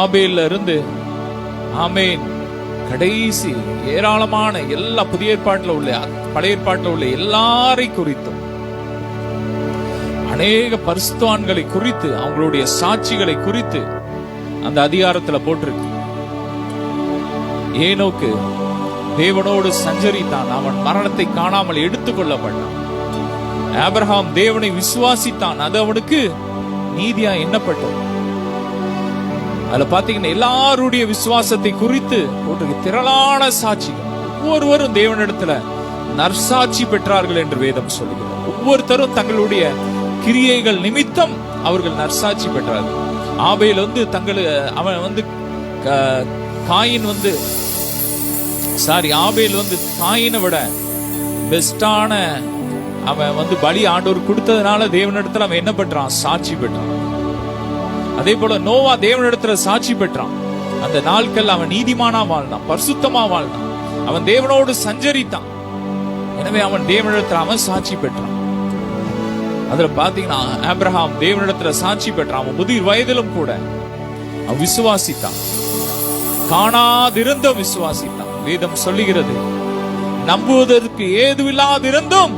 ஆபேல்ல இருந்து ஆமென் கடைசி ஏராளமான எல்லா புதிய ஏற்பாட்டில் உள்ள பழைய ஏற்பாட்டில் உள்ள எல்லாரை குறித்தும் அநேக பரிசுத்தவான்களை குறித்து அவங்களுடைய சாட்சிகளை குறித்து அந்த அதிகாரத்துல போட்டிருக்கு. ஏனோக்கு தேவனோடு சஞ்சரித்தான், அவன் மரணத்தை காணாமல் எடுத்துக் கொள்ளப்பட்டான். ஆபிரகாம் தேவனை விசுவாசித்தான், அது அவனுக்கு நீதியா எண்ணப்பட்டது. அதுல பாத்தீங்கன்னா எல்லாருடைய விசுவாசத்தை குறித்து போட்டிருக்கு. திரளான சாட்சிகள். ஒவ்வொருவரும் தேவனிடத்துல நற்சாட்சி பெற்றார்கள் என்று வேதம் சொல்லுகிறது. ஒவ்வொருத்தரும் தங்களுடைய கிரியைகள் நிமித்தம் அவர்கள் நற்சாட்சி பெற்றார்கள். ஆபேல் அவன் காயின் ஆபேல் காயினை விட பெஸ்டான அவன் பலி ஆண்டவர் கொடுத்ததுனால தேவனிடத்துல அவன் என்ன பெற்றான்? சாட்சி பெற்றான். அதே போல நோவா தேவனிடத்துல சாட்சி பெற்றான். அந்த நாட்கள் அவன் நீதிமானா வாழ்ந்தான், பரிசுத்தமா வாழ்ந்தான், அவன் தேவனோடு சஞ்சரித்தான். எனவே அவன் தேவனிடத்துல அவன் சாட்சி பெற்றான். அதுல பாத்தீங்கன்னா ஆபிரகாம் தேவனிடத்துல சாட்சி பெற்றான். அவன் முதிர் வயதிலும் கூட அவன் விசுவாசித்தான், காணாதிருந்தும் விசுவாசித்தான். வேதம் சொல்லுகிறது, நம்புவதற்கு ஏதுவில்லாதிருந்தும்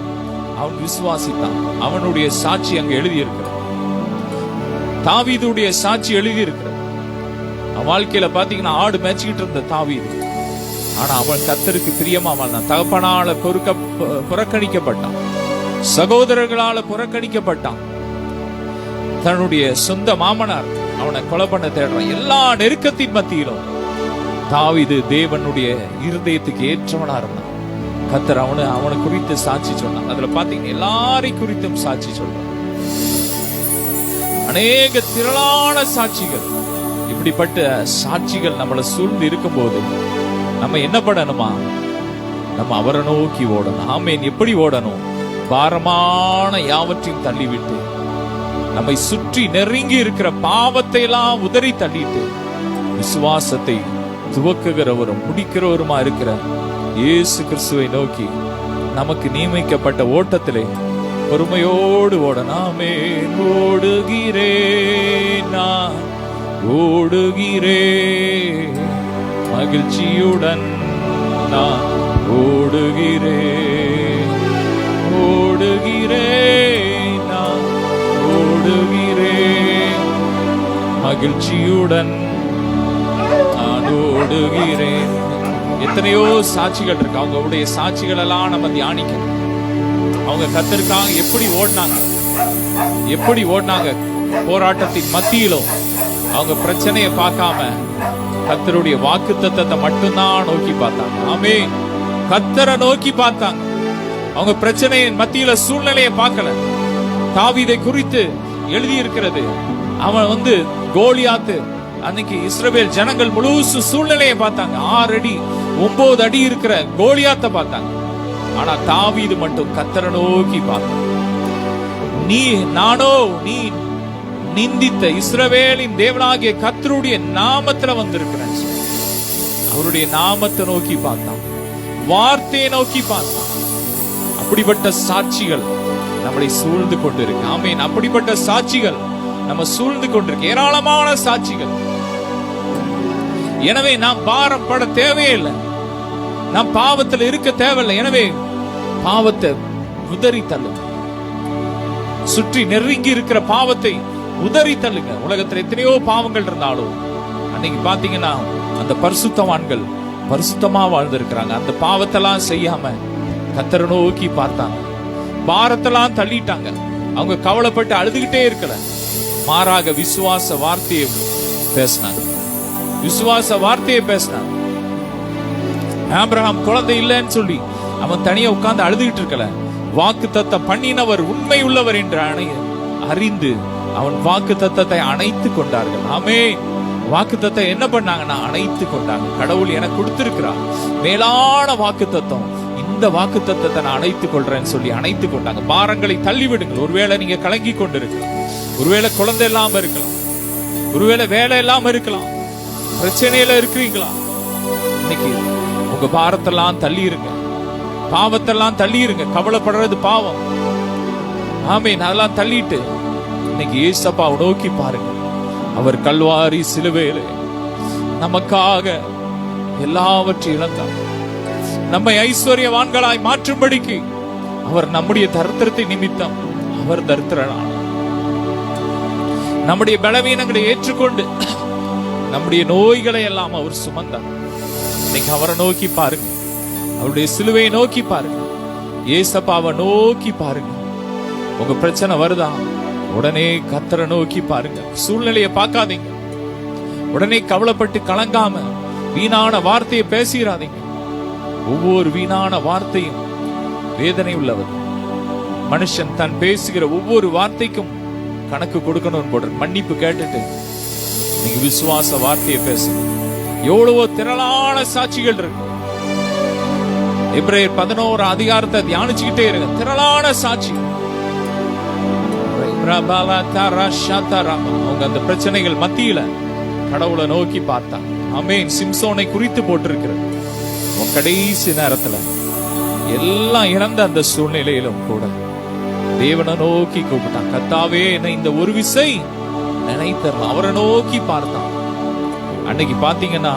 அவன் விசுவாசித்தான். அவனுடைய சாட்சி அங்க எழுதியிருக்கிறது. தாவீதுடைய சாட்சி எழுதியிருக்கிறது. அவன் வாழ்க்கையில பாத்தீங்கன்னா ஆடு மேய்ச்சிக்கிட்டு இருந்த தாவீது, ஆனா அவன் கர்த்தருக்கு பிரியமா வாழ்ந்தான். தகப்பனால புறக்கணிக்கப்பட்டான், சகோதரர்களால புறக்கணிக்கப்பட்டான். தன்னுடைய சொந்த மாமனார் அவனை கொலை பண்ண தேடுறான். எல்லா நெருக்கத்தின் மத்தியிலும் தாவீது தேவனுடைய இருதயத்துக்கு ஏற்றவனா இருந்தான். கர்த்தர் அவனை குறித்து சாட்சி சொன்னான். அதுல பாத்தீங்கன்னா எல்லாரை குறித்தும் சாட்சி சொல்றான். அநேக திரளான சாட்சிகள். இப்படிப்பட்ட சாட்சிகள் நம்மளை சூழ்ந்து இருக்கும் போது நம்ம என்ன பண்ணணுமா? நம்ம அவரை நோக்கி ஓடணும். ஆமென். எப்படி ஓடணும்? பாரமான யாவற்றையும் தள்ளிவிட்டு, நம்மை சுற்றி நெருங்கி இருக்கிற பாவத்தை எல்லாம் உதறி தள்ளிட்டு, விசுவாசத்தை துவக்குகிறவரும் முடிக்கிறவருமா இருக்கிற இயேசு கிறிஸ்துவை நோக்கி நமக்கு நியமிக்கப்பட்ட ஓட்டத்திலே பொறுமையோடு ஓடணும். ஆமென். ஓடுகிறேன், நான் ஓடுகிறேன், மகிழ்ச்சியுடன் நான் ஓடுகிறேன், ஓடுகிறேன், நான் ஓடுகிறேன், மகிழ்ச்சியுடன் நான் ஓடுகிறேன். எத்தனையோ சாட்சிகள் இருக்கு. அவங்களுடைய சாட்சிகள் எல்லாம் நம்ம தியானிக்கணும். அவங்க கர்த்தருக்காக எப்படி ஓடினாங்க போராட்டத்தின் மத்தியிலும் அவங்க பிரச்சனையை பார்க்காம கர்த்தருடைய வாக்குத்தத்தத்தை மட்டும்தான் நோக்கி பார்த்தாங்க. ஆமென். கர்த்தரை நோக்கி பார்த்தாங்க. அவங்க பிரச்சனையின் மத்தியில சூழ்நிலையை பார்க்கல. தாவீதை குறித்து எழுதி இருக்கிறது, அவன் கோலியாத்து அன்னைக்கு இஸ்ரவேல் ஜனங்கள் முழு சூழ்நிலையை பார்த்தாங்க. 6 அடி 9 அடி இருக்கிற கோலியாத்தை பார்த்தாங்க. ஆனா தாவீது மட்டும் கர்த்தரை நோக்கி பார்த்தான். நீ நிந்தித்த இஸ்ரவேலின் தேவனாகிய கர்த்தருடைய நாமத்துல வந்திருக்கிறேன். அவருடைய நாமத்தை நோக்கி பார்த்தான், வார்த்தையை நோக்கி பார்த்தான். அப்படிப்பட்ட சாட்சிகள் நம்மளை சூழ்ந்து கொண்டிருக்கு. ஆமென். அப்படிப்பட்ட சாட்சிகள் நம்ம சூழ்ந்து கொண்டிருக்கு. ஏராளமான சாட்சிகள். எனவே நாம் பாரப்பட தேவையில்லை, நாம் பாவத்தில் இருக்க தேவையில்லை. எனவே பாவத்தை உதறி தள்ளுங்க. சுற்றி நெருங்கி இருக்கிற பாவத்தை உதறி தள்ளுங்க. உலகத்தில் எத்தனையோ பாவங்கள் இருந்தாலும் அன்னைக்கு பாத்தீங்கன்னா அந்த பரிசுத்தவான்கள் பரிசுத்தமா வாழ்ந்திருக்கிறாங்க. அந்த பாவத்தெல்லாம் செய்யாம கர்த்தரை நோக்கி பார்த்தாங்க. பாரத்தெல்லாம் தள்ளிட்டாங்க. அவங்க கவலைப்பட்டு அழுதுகிட்டே இருக்கல, மாறாக விசுவாச வார்த்தையை பேசினாங்க. விசுவாச வார்த்தையை பேசினாங்க. ஆபிரகாம் குழந்தை இல்லைன்னு சொல்லி அவன் தனியா உட்கார்ந்து அழுதுகிட்டு இருக்கல, வாக்கு தத்தம் பண்ணினவர் உண்மை உள்ளவர் என்று அறிந்து அவன் வாக்கு தத்தத்தை அணைத்து கொண்டார்கள். ஆமென். வாக்கு தத்தம் என்ன பண்ணாங்கன்னா அணைத்து கொண்டாங்க. கடவுள் எனக்கு கொடுத்திருக்கிறார் மேலான வாக்கு தத்தம், இந்த வாக்கு தத்தத்தை நான் அணைத்துக் கொள்றேன்னு சொல்லி அணைத்து கொண்டாங்க. பாரங்களை தள்ளி விடுங்கள். ஒருவேளை நீங்க கலங்கி கொண்டிருக்கலாம், ஒருவேளை குழந்தை இல்லாம இருக்கலாம், ஒருவேளை வேலை இல்லாம இருக்கலாம், பிரச்சனையில இருக்கிறீங்களா? இன்னைக்கு உங்க பாரத்தெல்லாம் தள்ளி இருங்க, பாவத்தெல்லாம் தள்ளி இருங்க. கவலைப்படுறது பாவம். ஆமீன். அதெல்லாம் தள்ளிட்டு இன்னைக்கு ஏசப்பாவை நோக்கி பாருங்க. அவர் கல்வாரி சிலுவையில நமக்காக எல்லாவற்றையும் இழந்தார். நம்மை ஐஸ்வர்யவான்களாய் மாற்றும்படிக்கு அவர் நம்முடைய தரித்திரத்தை நிமித்தம் அவர் தரித்திரனானார். நம்முடைய பலவீனங்களை ஏற்றுக்கொண்டு நம்முடைய நோய்களை எல்லாம் அவர் சுமந்தார். இன்னைக்கு அவரை நோக்கி பாருங்க, அவருடைய சிலுவையை நோக்கி பாருங்க, ஏசப்பாவை நோக்கி பாருங்க. உங்க பிரச்சனை வருதா, உடனே கர்த்தரை நோக்கி பாருங்க. சூழ்நிலையை பார்க்காதீங்க. உடனே கவலைப்பட்டு கலங்காம வீணான வார்த்தையை பேசிடாதீங்க. ஒவ்வொரு வீணான வார்த்தையும் வேதனை உள்ளவர். மனுஷன் தான் பேசுகிற ஒவ்வொரு வார்த்தைக்கும் கணக்கு கொடுக்கணும் போடுற. மன்னிப்பு கேட்டுட்டு நீங்க விசுவாச வார்த்தையை பேசுங்க. எவ்வளவோ திரளான சாட்சிகள் இருக்கு. எபிரேயர் 11 அதிகாரத்தை தியானிச்சுக்கிட்டே இருங்க. திரளான சாட்சி. அவங்க அந்த பிரச்சனைகள் மத்தியில கடவுளை நோக்கி பார்த்தாங்க. ஆமென். சிம்சோனை குறித்து போட்டிருக்கிறது. கடைசி நேரத்துல எல்லாம் இழந்த அந்த சூழ்நிலையிலும் கூட தேவனை நோக்கி கூப்பிட்டான். கர்த்தாவே, என்னை இந்த ஒரு விசை நினைத்தரலாம். அவரை நோக்கி பார்த்தான். அன்னைக்கு பாத்தீங்கன்னா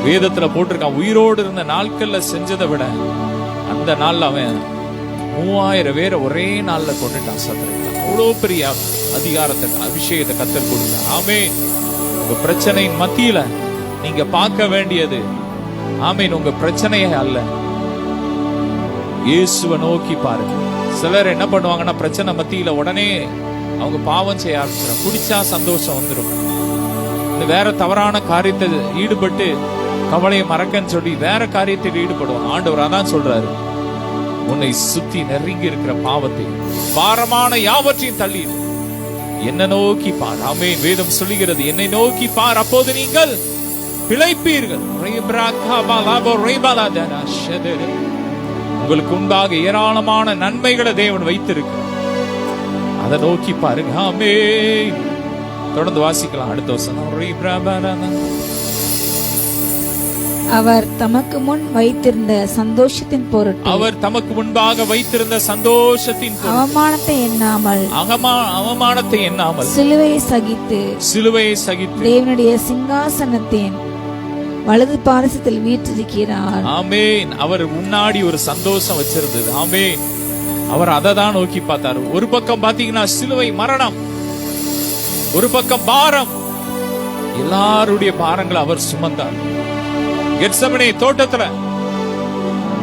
வேதத்துல போட்டிருக்கான், உயிரோடு இருந்த நாட்கள்ல செஞ்சதை விட அந்த நாள்ல அவன் 3000 பேரை ஒரே நாள்ல கொண்டுட்டான். சத்துருக்கான். அவ்வளவு பெரிய அதிகாரத்தை அபிஷேகத்தை கர்த்தர் கொடுத்தார். ஆமென். உங்க பிரச்சனையின் மத்தியில நீங்க பார்க்க வேண்டியது, ஆமென், உங்க பிரச்சனையே அல்ல, இயேசுவை நோக்கி பாருங்க. சிலர் என்ன பண்ணுவாங்கன்னா, பிரச்சனை மத்தியில உடனே அவங்க பாவம் செய்ய ஆரம்பிச்சிடும். குடிச்சா சந்தோஷம் வந்துடும். வேற தவறான காரியத்தை ஈடுபட்டு கவலையை மறக்கன்னு சொல்லி வேற காரியத்தில் ஈடுபடுவாங்க. ஆண்டவர் அதான் சொல்றாரு, உன்னை சுத்தி நெருங்கி இருக்கிற பாவத்தை, பாரமான யாவற்றையும் தள்ளி என்ன நோக்கி பார். ஆமென். வேதம் சொல்லுகிறது, என்னை நோக்கி பார், அப்போது நீங்கள் பிழைப்பீர்கள். உங்களுக்கு உண்டாக ஏராளமான நன்மைகளை தேவன் வைத்திருக்கிறார். அதை நோக்கி பாருங்க. ஆமென். தொடர்ந்து வாசிக்கலாம். அடுத்த வசனம். அவர் தமக்கு முன் வைத்திருந்த சந்தோஷத்தின் பொருட்டு, அவர் தமக்கு முன்பாக வைத்திருந்த சந்தோஷத்தின் அவமானத்தை எண்ணாமல் சிலுவையை சகித்து தேவனுடைய சிங்காசனத்தின் வலது பாரசத்தில் வீற்றிருக்கிறார். ஆமென். அவர் முன்னாடி ஒரு சந்தோஷம் வச்சிருந்தது. ஆமென். அவர் அதை தான் நோக்கி பார்த்தார். ஒரு பக்கம் பாத்தீங்கன்னா சிலுவை மரணம், ஒரு பக்கம் பாரம், எல்லாருடைய பாரங்களை அவர் சுமந்தார். கெத்செமனே தோட்டத்துல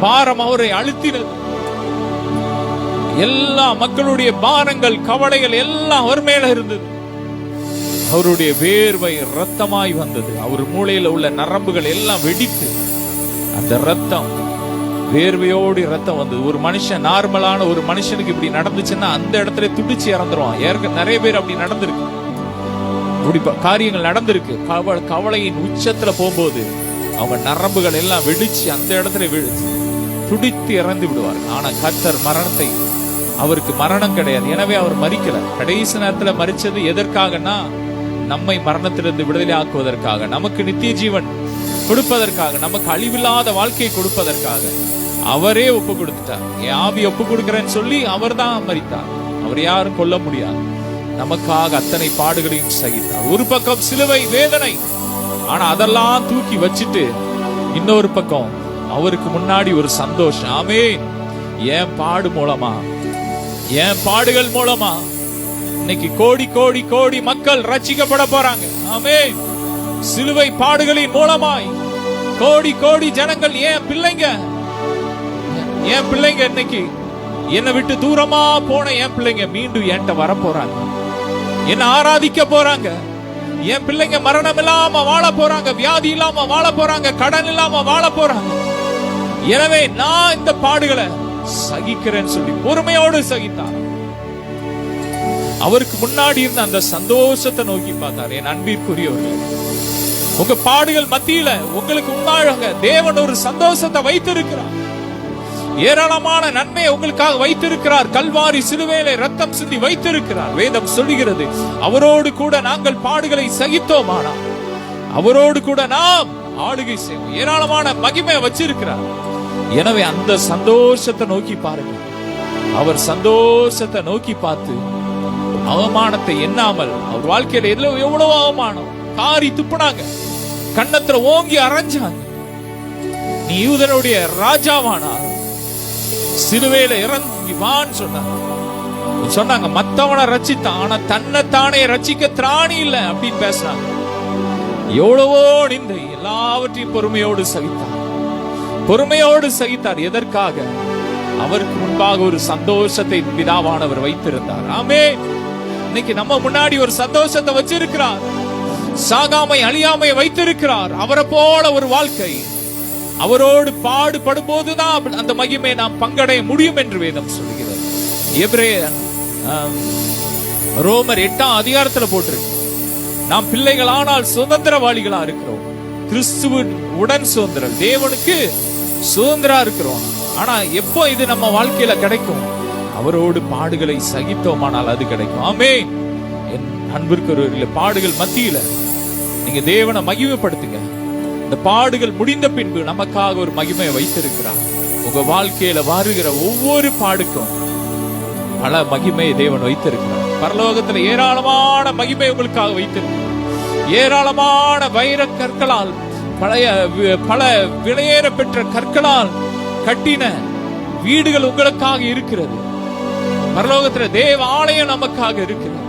பாரம் அவரை அழுத்தினது. எல்லா மக்களுடைய பாரங்கள், கவலைகள் எல்லாம் அவர் மேல இருந்தது. அவருடைய வேர்வை ரத்தமாய் வந்தது. அவர் மூளையில உள்ள நரம்புகள் எல்லாம் வெடித்து அந்த ரத்தம், வேர்வையோடு ரத்தம் வந்தது. ஒரு மனுஷன், நார்மலான ஒரு மனுஷனுக்கு இப்படி நடந்துச்சுன்னா அந்த இடத்துல துடிச்சு இறந்துருவான். நிறைய பேர் அப்படி நடந்திருக்கு, அப்படி காரியங்கள் நடந்திருக்கு. கவலையின் உச்சத்துல போகும்போது அவங்க நரம்புகள் எல்லாம் வெடிச்சு அந்த இடத்துல துடித்து இறந்து விடுவார். ஆனா கர்த்தர் மரணத்தை, அவருக்கு மரணம் கிடையாது. எனவே அவர் மரிக்கல. கடைசி நேரத்துல மரிச்சது எதற்காகனா, நம்மை மரணத்திலிருந்து விடுதலை ஆக்குவதற்காக, நமக்கு நித்திய ஜீவன் கொடுப்பதற்காக, நமக்கு அழிவில்லாத வாழ்க்கையை கொடுப்பதற்காக அவரே ஒப்பு கொடுத்துட்டார். என் ஆவி ஒப்பு கொடுக்கிறேன்னு சொல்லி அவர் தான் மரித்தார். அவர் யாரும் கொல்ல முடியாது. நமக்காக அத்தனை பாடுகளையும் சகித்தார். ஒரு பக்கம் சிலுவை வேதனை, ஆனா அதெல்லாம் தூக்கி வச்சுட்டு இன்னொரு பக்கம் அவருக்கு முன்னாடி ஒரு சந்தோஷம். ஆமென். என் பாடு மூலமா, என் பாடுகள் மூலமா இன்னைக்கு கோடி கோடி கோடி மக்கள் ரட்சிக்கப்பட போறாங்க. ஆமென். சிலுவை பாடுகளின் மூலமாய் கோடி கோடி ஜனங்கள், என் பிள்ளைங்க இன்னைக்கு என்னை விட்டு தூரமா போன என் பிள்ளைங்க மீண்டும் என்கிட்ட வர போறாங்க, என்ன ஆராதிக்க போறாங்க. என் பிள்ளைங்க மரணம் இல்லாம வாழ போறாங்க, வியாதி இல்லாம வாழ போறாங்க, கடன் இல்லாம வாழ போறாங்க. எனவே நான் இந்த பாடுகளை சகிக்கிறேன்னு சொல்லி பொறுமையோடு சகித்தார். அவருக்கு முன்னாடி இருந்த அந்த சந்தோஷத்தை நோக்கி பார்த்தார். என் அன்பிற்குரியவர்கள், உங்க பாடுகள் மத்தியில உங்களுக்கு முன்னாக தேவன் ஒரு சந்தோஷத்தை வைத்திருக்கிறார். ஏராளமான நன்மையை உங்களுக்காக வைத்திருக்கிறார். கல்வாரி சிலுவையிலே ரத்தம் சிந்தி வைத்திருக்கிறார். வேதம் சொல்லுகிறது, அவரோடு கூட நாங்கள் பாடுகளை சகித்தோமானால் அவரோடு கூட நாம் ஆளுகை செய்வோம். ஏராளமான மகிமை வச்சிருக்கிறார். எனவே அந்த சந்தோஷத்தை நோக்கி பாருங்க. அவர் சந்தோஷத்தை நோக்கி பார்த்து அவமானத்தை எண்ணாமல், அவர் வாழ்க்கையில எவ்வளவு அவமானம் காரி துப்புனாங்க, கன்னத்துல ஓங்கி அரைஞ்சாங்க. நீ யூதனுடைய ராஜாவானா சிலுவையில இறங்கி வான்னு சொன்னாங்க. மத்தவனை ரட்சித்தான், ஆனா தன்னைத்தானே ரட்சிக்க திராணி இல்லை அப்படின்னு பேசுறாங்க. எவ்வளவோ நிந்தை எல்லாவற்றையும் பொறுமையோடு சகித்தார். பொறுமையோடு சகித்தார். எதற்காக? அவருக்கு முன்பாக ஒரு சந்தோஷத்தை பிதாவானவர் வைத்திருந்தார். ஆமென். இன்னைக்கு நம்ம முன்னாடி ஒரு சந்தோஷத்தை வச்சிருக்கிறார். சாகாமை அழியாமை வைத்திருக்கிறார். அவரை போல ஒரு வாழ்க்கை, அவரோடு பாடுபடும் போதுதான் அந்த மகிமை நாம் பங்கடைய முடியும் என்று வேதம் சொல்கிறது. எபிரேயர் ரோமர் 8ஆம் அதிகாரத்துல போட்டிருக்கு, நாம் பிள்ளைகள் ஆனால் சுதந்திரவாளிகளா இருக்கிறோம். கிறிஸ்துவின் உடன் சுதந்திரம், தேவனுக்கு சுதந்திரா இருக்கிறோம். ஆனா எப்போ இது நம்ம வாழ்க்கையில கிடைக்கும்? அவரோடு பாடுகளை சகித்தோமானால் அது கிடைக்கும். ஆமென். என் அன்பிற்குரியவர்களே, பாடுகள் மத்தியில நீங்க தேவனை மகிமைப்படுத்துங்க. இந்த பாடுகள் முடிந்த பின்பு நமக்காக ஒரு மகிமையை வைத்திருக்கிறார். உங்க வாழ்க்கையில வருகிற ஒவ்வொரு பாடுக்கும் பல மகிமையை தேவன் வைத்திருக்கிறார். பரலோகத்துல ஏராளமான மகிமை உங்களுக்காக வைத்திருக்கிறார். ஏராளமான வைர கற்களால், பல விலையேற பெற்ற கற்களால் கட்டின வீடுகள் உங்களுக்காக இருக்கிறது. பரலோகத்துல தேவ ஆலயம் நமக்காக இருக்கிறது.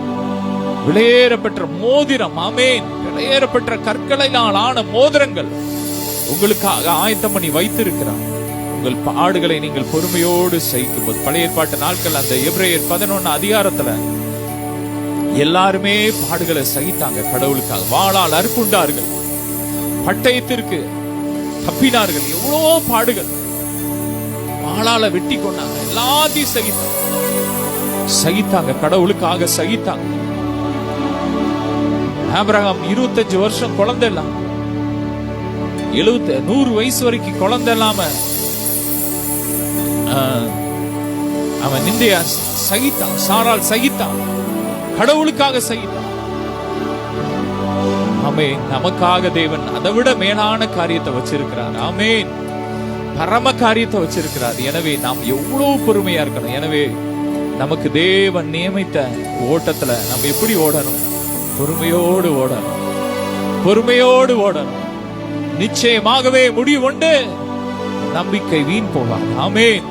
விலையேற பெற்ற மோதிரம், ஆமென், விலையேற பெற்ற கற்களினால் ஆன மோதிரங்கள் உங்களுக்காக ஆயத்தம் பண்ணி வைத்திருக்கிறார். உங்கள் பாடுகளை நீங்கள் பொறுமையோடு சகிக்கும் போது, பழைய ஏற்பாட்டு நாட்கள் அந்த எபிரேயர் 11 அதிகாரத்துல எல்லாருமே பாடுகளை சகித்தாங்க. கடவுளுக்காக வாளால் அறுப்புண்டார்கள், பட்டயத்திற்கு தப்பினார்கள். எவ்வளவோ பாடுகள், வாளால வெட்டி கொண்டாங்க. எல்லாத்தையும் சகித்தாங்க, கடவுளுக்காக சகித்தாங்க. ஆபிரகாம் 25 வருஷம் குழந்தை இல்லாம, 100 வயசு வரைக்கும் குழந்தை இல்லாம அவன் நிந்தைய சகித்தான். சாரால் சகித்தான், கடவுளுக்காக சகித்தான். ஆமென். நமக்காக தேவன் அதை விட மேலான காரியத்தை வச்சிருக்கிறார். ஆமென். பரம காரியத்தை வச்சிருக்கிறார். எனவே நாம் எவ்வளவு பொறுமையா இருக்கணும். எனவே நமக்கு தேவன் நியமித்த ஓட்டத்துல நம்ம எப்படி ஓடணும்? பொறுமையோடு ஓடணும். பொறுமையோடு ஓடணும். நிச்சயமாகவே முடிவு உண்டு. நம்பிக்கை வீண் போவார். ஆமென்.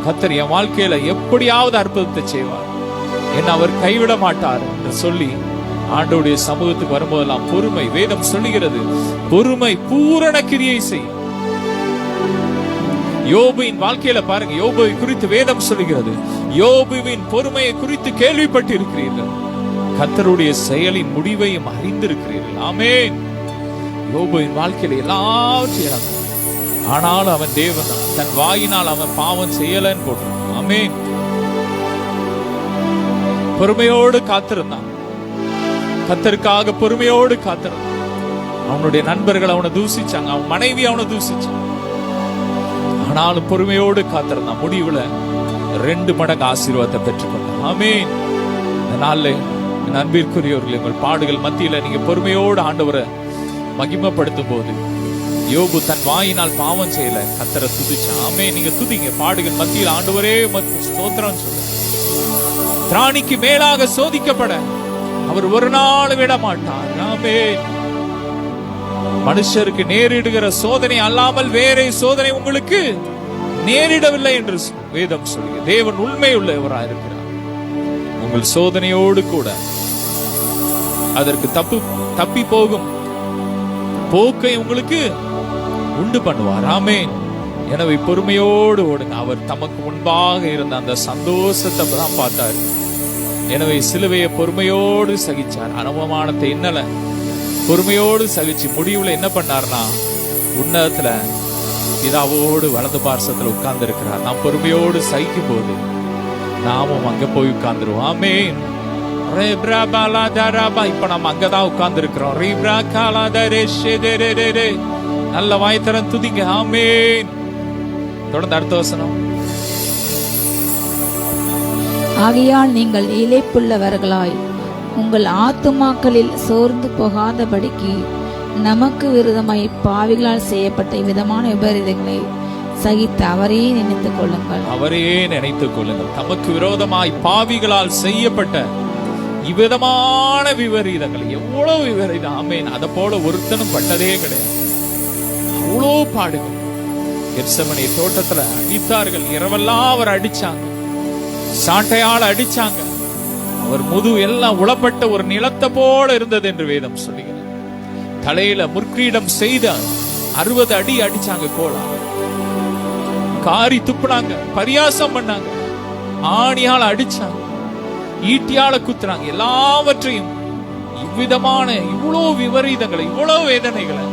கர்த்தர் என் வாழ்க்கையில எப்படியாவது அற்புதத்தை செய்வார், என்ன அவர் கைவிட மாட்டார் என்று சொல்லி ஆண்டவருடைய சமூகத்துக்கு வரும்போதெல்லாம் பொறுமை, வேதம் சொல்லுகிறது, பொறுமை பூரண கிரியை செய்யும். யோபுவின் வாழ்க்கையில பாருங்க, யோபுவை குறித்து வேதம் சொல்லுகிறது, யோபுவின் பொறுமையை குறித்து கேள்விப்பட்டிருக்கிறீர்கள், கர்த்தருடைய செயலின் முடிவையும் அறிந்திருக்கிறீர்கள். ஆமென். யோபுவின் வாழ்க்கையில எல்லாவற்றையும், ஆனாலும் அவன் தேவன், தன் வாயினால் அவன் பாவம் செய்யலன்னு போட்டான். ஆமென். பொறுமையோடு காத்திருந்தான். கர்த்தருக்காக பொறுமையோடு காத்திருந்தான். அவனுடைய நண்பர்கள் அவனை தூசிச்சாங்க, அவன் மனைவி அவனை தூசிச்சாங்க. ஆனாலும் பொறுமையோடு காத்திருந்தான். முடிவுல 2 மடங்கு ஆசீர்வாதத்தை பெற்றுக்கொண்டான். ஆமென். இந்த நாள்ல என் அன்பிற்குரியவர்களே, உங்கள் பாடுகள் மத்தியில நீங்க பொறுமையோடு ஆண்டவரை மகிமைப்படுத்தும் போது, யோபு தன் வாயினால் பாவம் செய்யல, கர்த்தரை துதிச்சான். ஆமென். நீங்க துதிங்க. பாடுகள் மத்தியில் ஆண்டவரே உமக்கு ஸ்தோத்திரம் சொல்ல. திராணிக்கு மேலாக சோதிக்கப்பட அவர் ஒரு நாள் விட மாட்டார். ஆமென். மனுஷருக்கு நேரிடுகிற சோதனை அல்லாமல் வேற சோதனை உங்களுக்கு நேரிடவில்லை என்று வேதம் சொல்லுங்க. தேவன் உண்மை உள்ளவராக இருக்கிறார். உங்கள் சோதனையோடு கூட அதற்கு தப்பி போகும் போக்கை உங்களுக்கு உண்டு பண்ணுவார். ஆமென். எனவே பொறுமையோடு ஓடுங்க. அவர் தமக்கு முன்பாக இருந்த அந்த சந்தோஷத்தை தான் பார்த்தார். எனவே சிலுவையை பொறுமையோடு சகிச்சார். அவமானத்தை என்னல பொறுமையோடு சகிச்சு முடிவுல என்ன பண்ணார்னா, உன்னதத்துல பிதாவோடு வலது பார்சத்துல உட்கார்ந்து இருக்கிறார். நாம் பொறுமையோடு சகிக்கும் போது நாமும் அங்க போய் உட்கார்ந்துருவோம். ஆமென். இப்ப நம்ம அங்கதான் உட்கார்ந்து இருக்கிறோம். நல்ல வாய்த்தரம் துதிங்க. ஆமென். தொடர்ந்து அடுத்த வசனம். ஆகையால் நீங்கள் இளைப்புள்ளவர்களாய் உங்கள் ஆத்துமாக்களில் சோர்ந்து போகாதபடிக்கு நமக்கு விரோதமாய் பாவிகளால் செய்யப்பட்ட விதமான விபரீதங்களை சகித்து அவரையே நினைத்துக் கொள்ளுங்கள். அவரையே நினைத்துக் கொள்ளுங்கள். தமக்கு விரோதமாய் பாவிகளால் செய்யப்பட்ட இவ்விதமான விபரீதங்கள். எவ்வளவு விபரீதம்! ஆமென். அதை போல ஒருத்தனும் பட்டதே கிடையாது. அவ்வளோ பாடுகள். கெத்செமனே தோட்டத்துல அடித்தார்கள். இரவெல்லாம் அவர் அடிச்சாங்க, சாட்டையால் அடிச்சாங்க. அவர் முதுகு எல்லாம் உளப்பட்ட ஒரு நிலத்தை போல இருந்தது என்று வேதம் சொல்லுகிறது. தலையில முற்கிரீடம் செய்த 60 அடி அடிச்சாங்க. கோலா காரி துப்புனாங்க, பரியாசம் பண்ணாங்க, ஆணியால அடிச்சாங்க, ஈட்டியால குத்துறாங்க. எல்லாவற்றையும் இவ்விதமான இவ்வளவு விபரீதங்களை, இவ்வளவு வேதனைகளை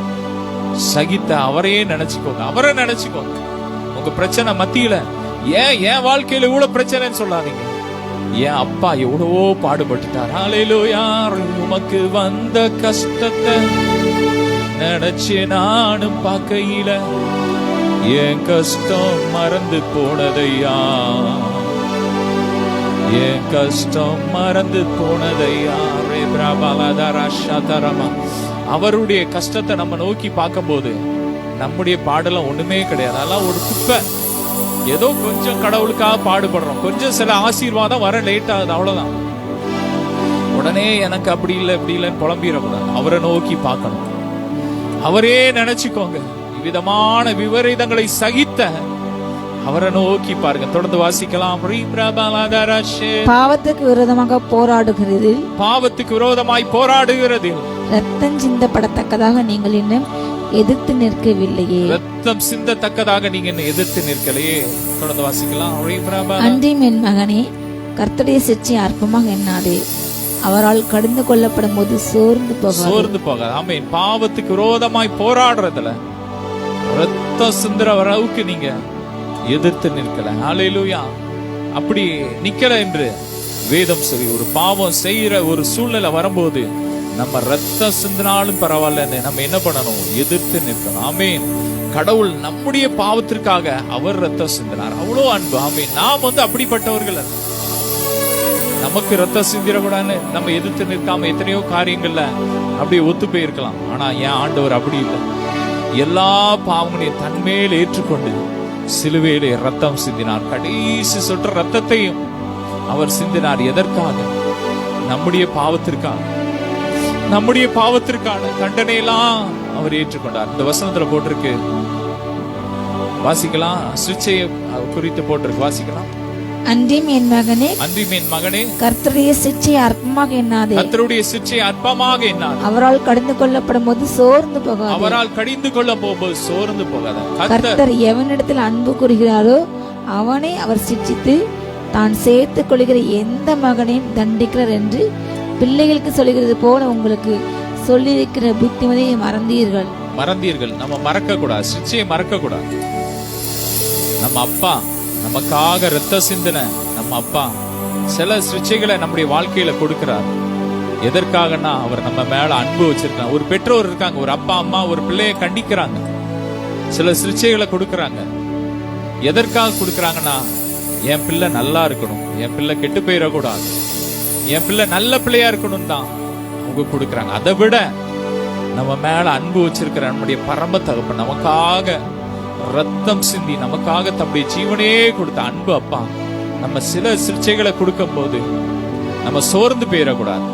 சகித்த அவரையே நினைச்சுக்கோங்க. அவரை நினைச்சுக்கோங்க. உங்க பிரச்சனை மத்தியில என் வாழ்க்கையில இவ்வளவு பிரச்சனைன்னு சொல்லாதீங்க. என் அப்பா எவ்வளவோ பாடுபட்டுட்டார். ஹல்லேலூயா. உமக்கு வந்த கஷ்டத்தை நினைச்சு நானும் பார்க்கையில என் கஷ்டம் மறந்து போனதையா, என் கஷ்டம் மறந்து போனதையா. அவருடைய கஷ்டத்தை நம்ம நோக்கி பார்க்கும் போது நம்முடைய பாடலாம் ஒண்ணுமே கிடையாது. அதெல்லாம் ஒரு குப்பை. ஏதோ கொஞ்சம் கடவுளுக்காக பாடுபடுறோம், கொஞ்சம் சில ஆசீர்வாதம் வர லேட் ஆகுது, அவ்வளவுதான். உடனே எனக்கு அப்படி இல்லை இப்படி இல்லைன்னு புலம்பிடக்கூடாது. அவரை நோக்கி பார்க்கணும். அவரே நினைச்சுக்கோங்க. விதமான விபரீதங்களை சகித்த அவரை நோக்கி பாருங்க. தொடர்ந்து வாசிக்கலாம். பாவத்துக்கு விரோதமாக போராடுகிறதில், பாவத்துக்கு விரோதமாய் போராடுகிறதில் ரத்தம் சிந்தப்படத்தக்கதாக நீங்கள் இன்னும் எதிர்த்து நிற்கவில்லையே. ரத்தம் சிந்தத்தக்கதாக நீங்க என்ன எதிர்த்து நிற்கலையே. தொடர்ந்து வாசிக்கலாம். அன்றியும் என் மகனே, கர்த்தருடைய சிட்சை அற்பமாக எண்ணாதே, அவரால் கடந்து கொள்ளப்படும் போது சோர்ந்து போகாது. ஆமென். பாவத்துக்கு விரோதமாய் போராடுறதுல ரத்தம் சிந்துற அளவுக்கு நீங்க எதிர்த்து நிற்கல. ஹல்லேலூயா. அப்படி நிக்கல என்று வேதம் சொல்லி, ஒரு பாவம் செய்யற ஒரு சூழ்நிலை வரும்போது நம்ம ரத்தம் சிந்தினாலும் பரவாயில்ல, நம்ம என்ன பண்ணணும்? எதிர்த்து நிற்கணும். ஆமென். கடவுள் நம்முடைய பாவத்திற்காக அவர் ரத்தம் சிந்தினார். அவ்வளோ அன்பு. ஆமென். நாம் அப்படிப்பட்டவர்கள் அல்ல. நமக்கு ரத்தம் சிந்திரக்கூடாதுன்னு நம்ம எதிர்த்து நிற்காம எத்தனையோ காரியங்கள்ல அப்படியே ஒத்து போயிருக்கலாம். ஆனா என் ஆண்டவர் அப்படி இல்லை. எல்லா பாவங்களையும் தன்மேல் ஏற்றுக்கொண்டு சிலுவையிலே ரத்தம் சிந்தினார். கடைசி சொற்ற ரத்தத்தையும் அவர் சிந்தினார். எதற்காக? நம்முடைய பாவத்திற்காக. நம்முடைய பாவத்திற்கான தண்டனையெல்லாம் அவர் ஏற்றுக்கொண்டார். இந்த வசனத்துல போட்டிருக்கு, வாசிக்கலாம். சிட்சையை குறித்து போட்டிருக்கு, வாசிக்கலாம். அன்றியும் என் மகனே, அன்றியும் என் மகனே, கர்த்தருடைய சிட்சை அற்பமாக எண்ணாதே, கர்த்தருடைய சிட்சை அற்பமாக எண்ணாதே, அவரால் கடந்து கொள்ளப்படும் போது சோர்ந்து போகாதே, அவரால் கடிந்து கொள்ள போகும்போது சோர்ந்து போகாத. கர்த்தர் எவனிடத்தில் அன்பு கூறுகிறாரோ அவனை அவர் சிட்சித்து தான் சேர்த்துக் கொள்கிற எந்த மகனையும் தண்டிக்கிறார் என்று பிள்ளைகளுக்கு சொல்லுகிறது போல உங்களுக்கு சொல்லியிருக்கிற புத்திமதியை மறந்தீர்கள். நம்ம மறக்க கூடாது. சிட்சையை மறக்க கூடாது. நம்ம அப்பா நமக்காக ரத்த சிந்தன நம்ம அப்பா சில சிகிச்சைகளை நம்முடைய வாழ்க்கையில கொடுக்கிறார். எதற்காகனா அவர் நம்ம மேல அன்பு வச்சிருக்காங்க. ஒரு பெற்றோர் இருக்காங்க, ஒரு அப்பா அம்மா ஒரு பிள்ளையை கண்டிக்கிறாங்க, சில சிகிச்சைகளை கொடுக்கறாங்க. எதற்காக கொடுக்கறாங்கன்னா, என் பிள்ளை நல்லா இருக்கணும், என் பிள்ளை கெட்டு போயிடக்கூடாது, என் பிள்ளை நல்ல பிள்ளையா இருக்கணும் தான் அவங்க கொடுக்கறாங்க. அதை விட நம்ம மேல அன்பு வச்சிருக்கிற நம்முடைய பரம தகப்பன் நமக்காக ரத்தம் சிந்தி நமக்காக தம்முடைய ஜீவனே கொடுத்த அன்பு அப்பா நம்ம சில சிகிச்சைகளை கொடுக்கும் போது நம்ம சோர்ந்து போயிடக்கூடாது.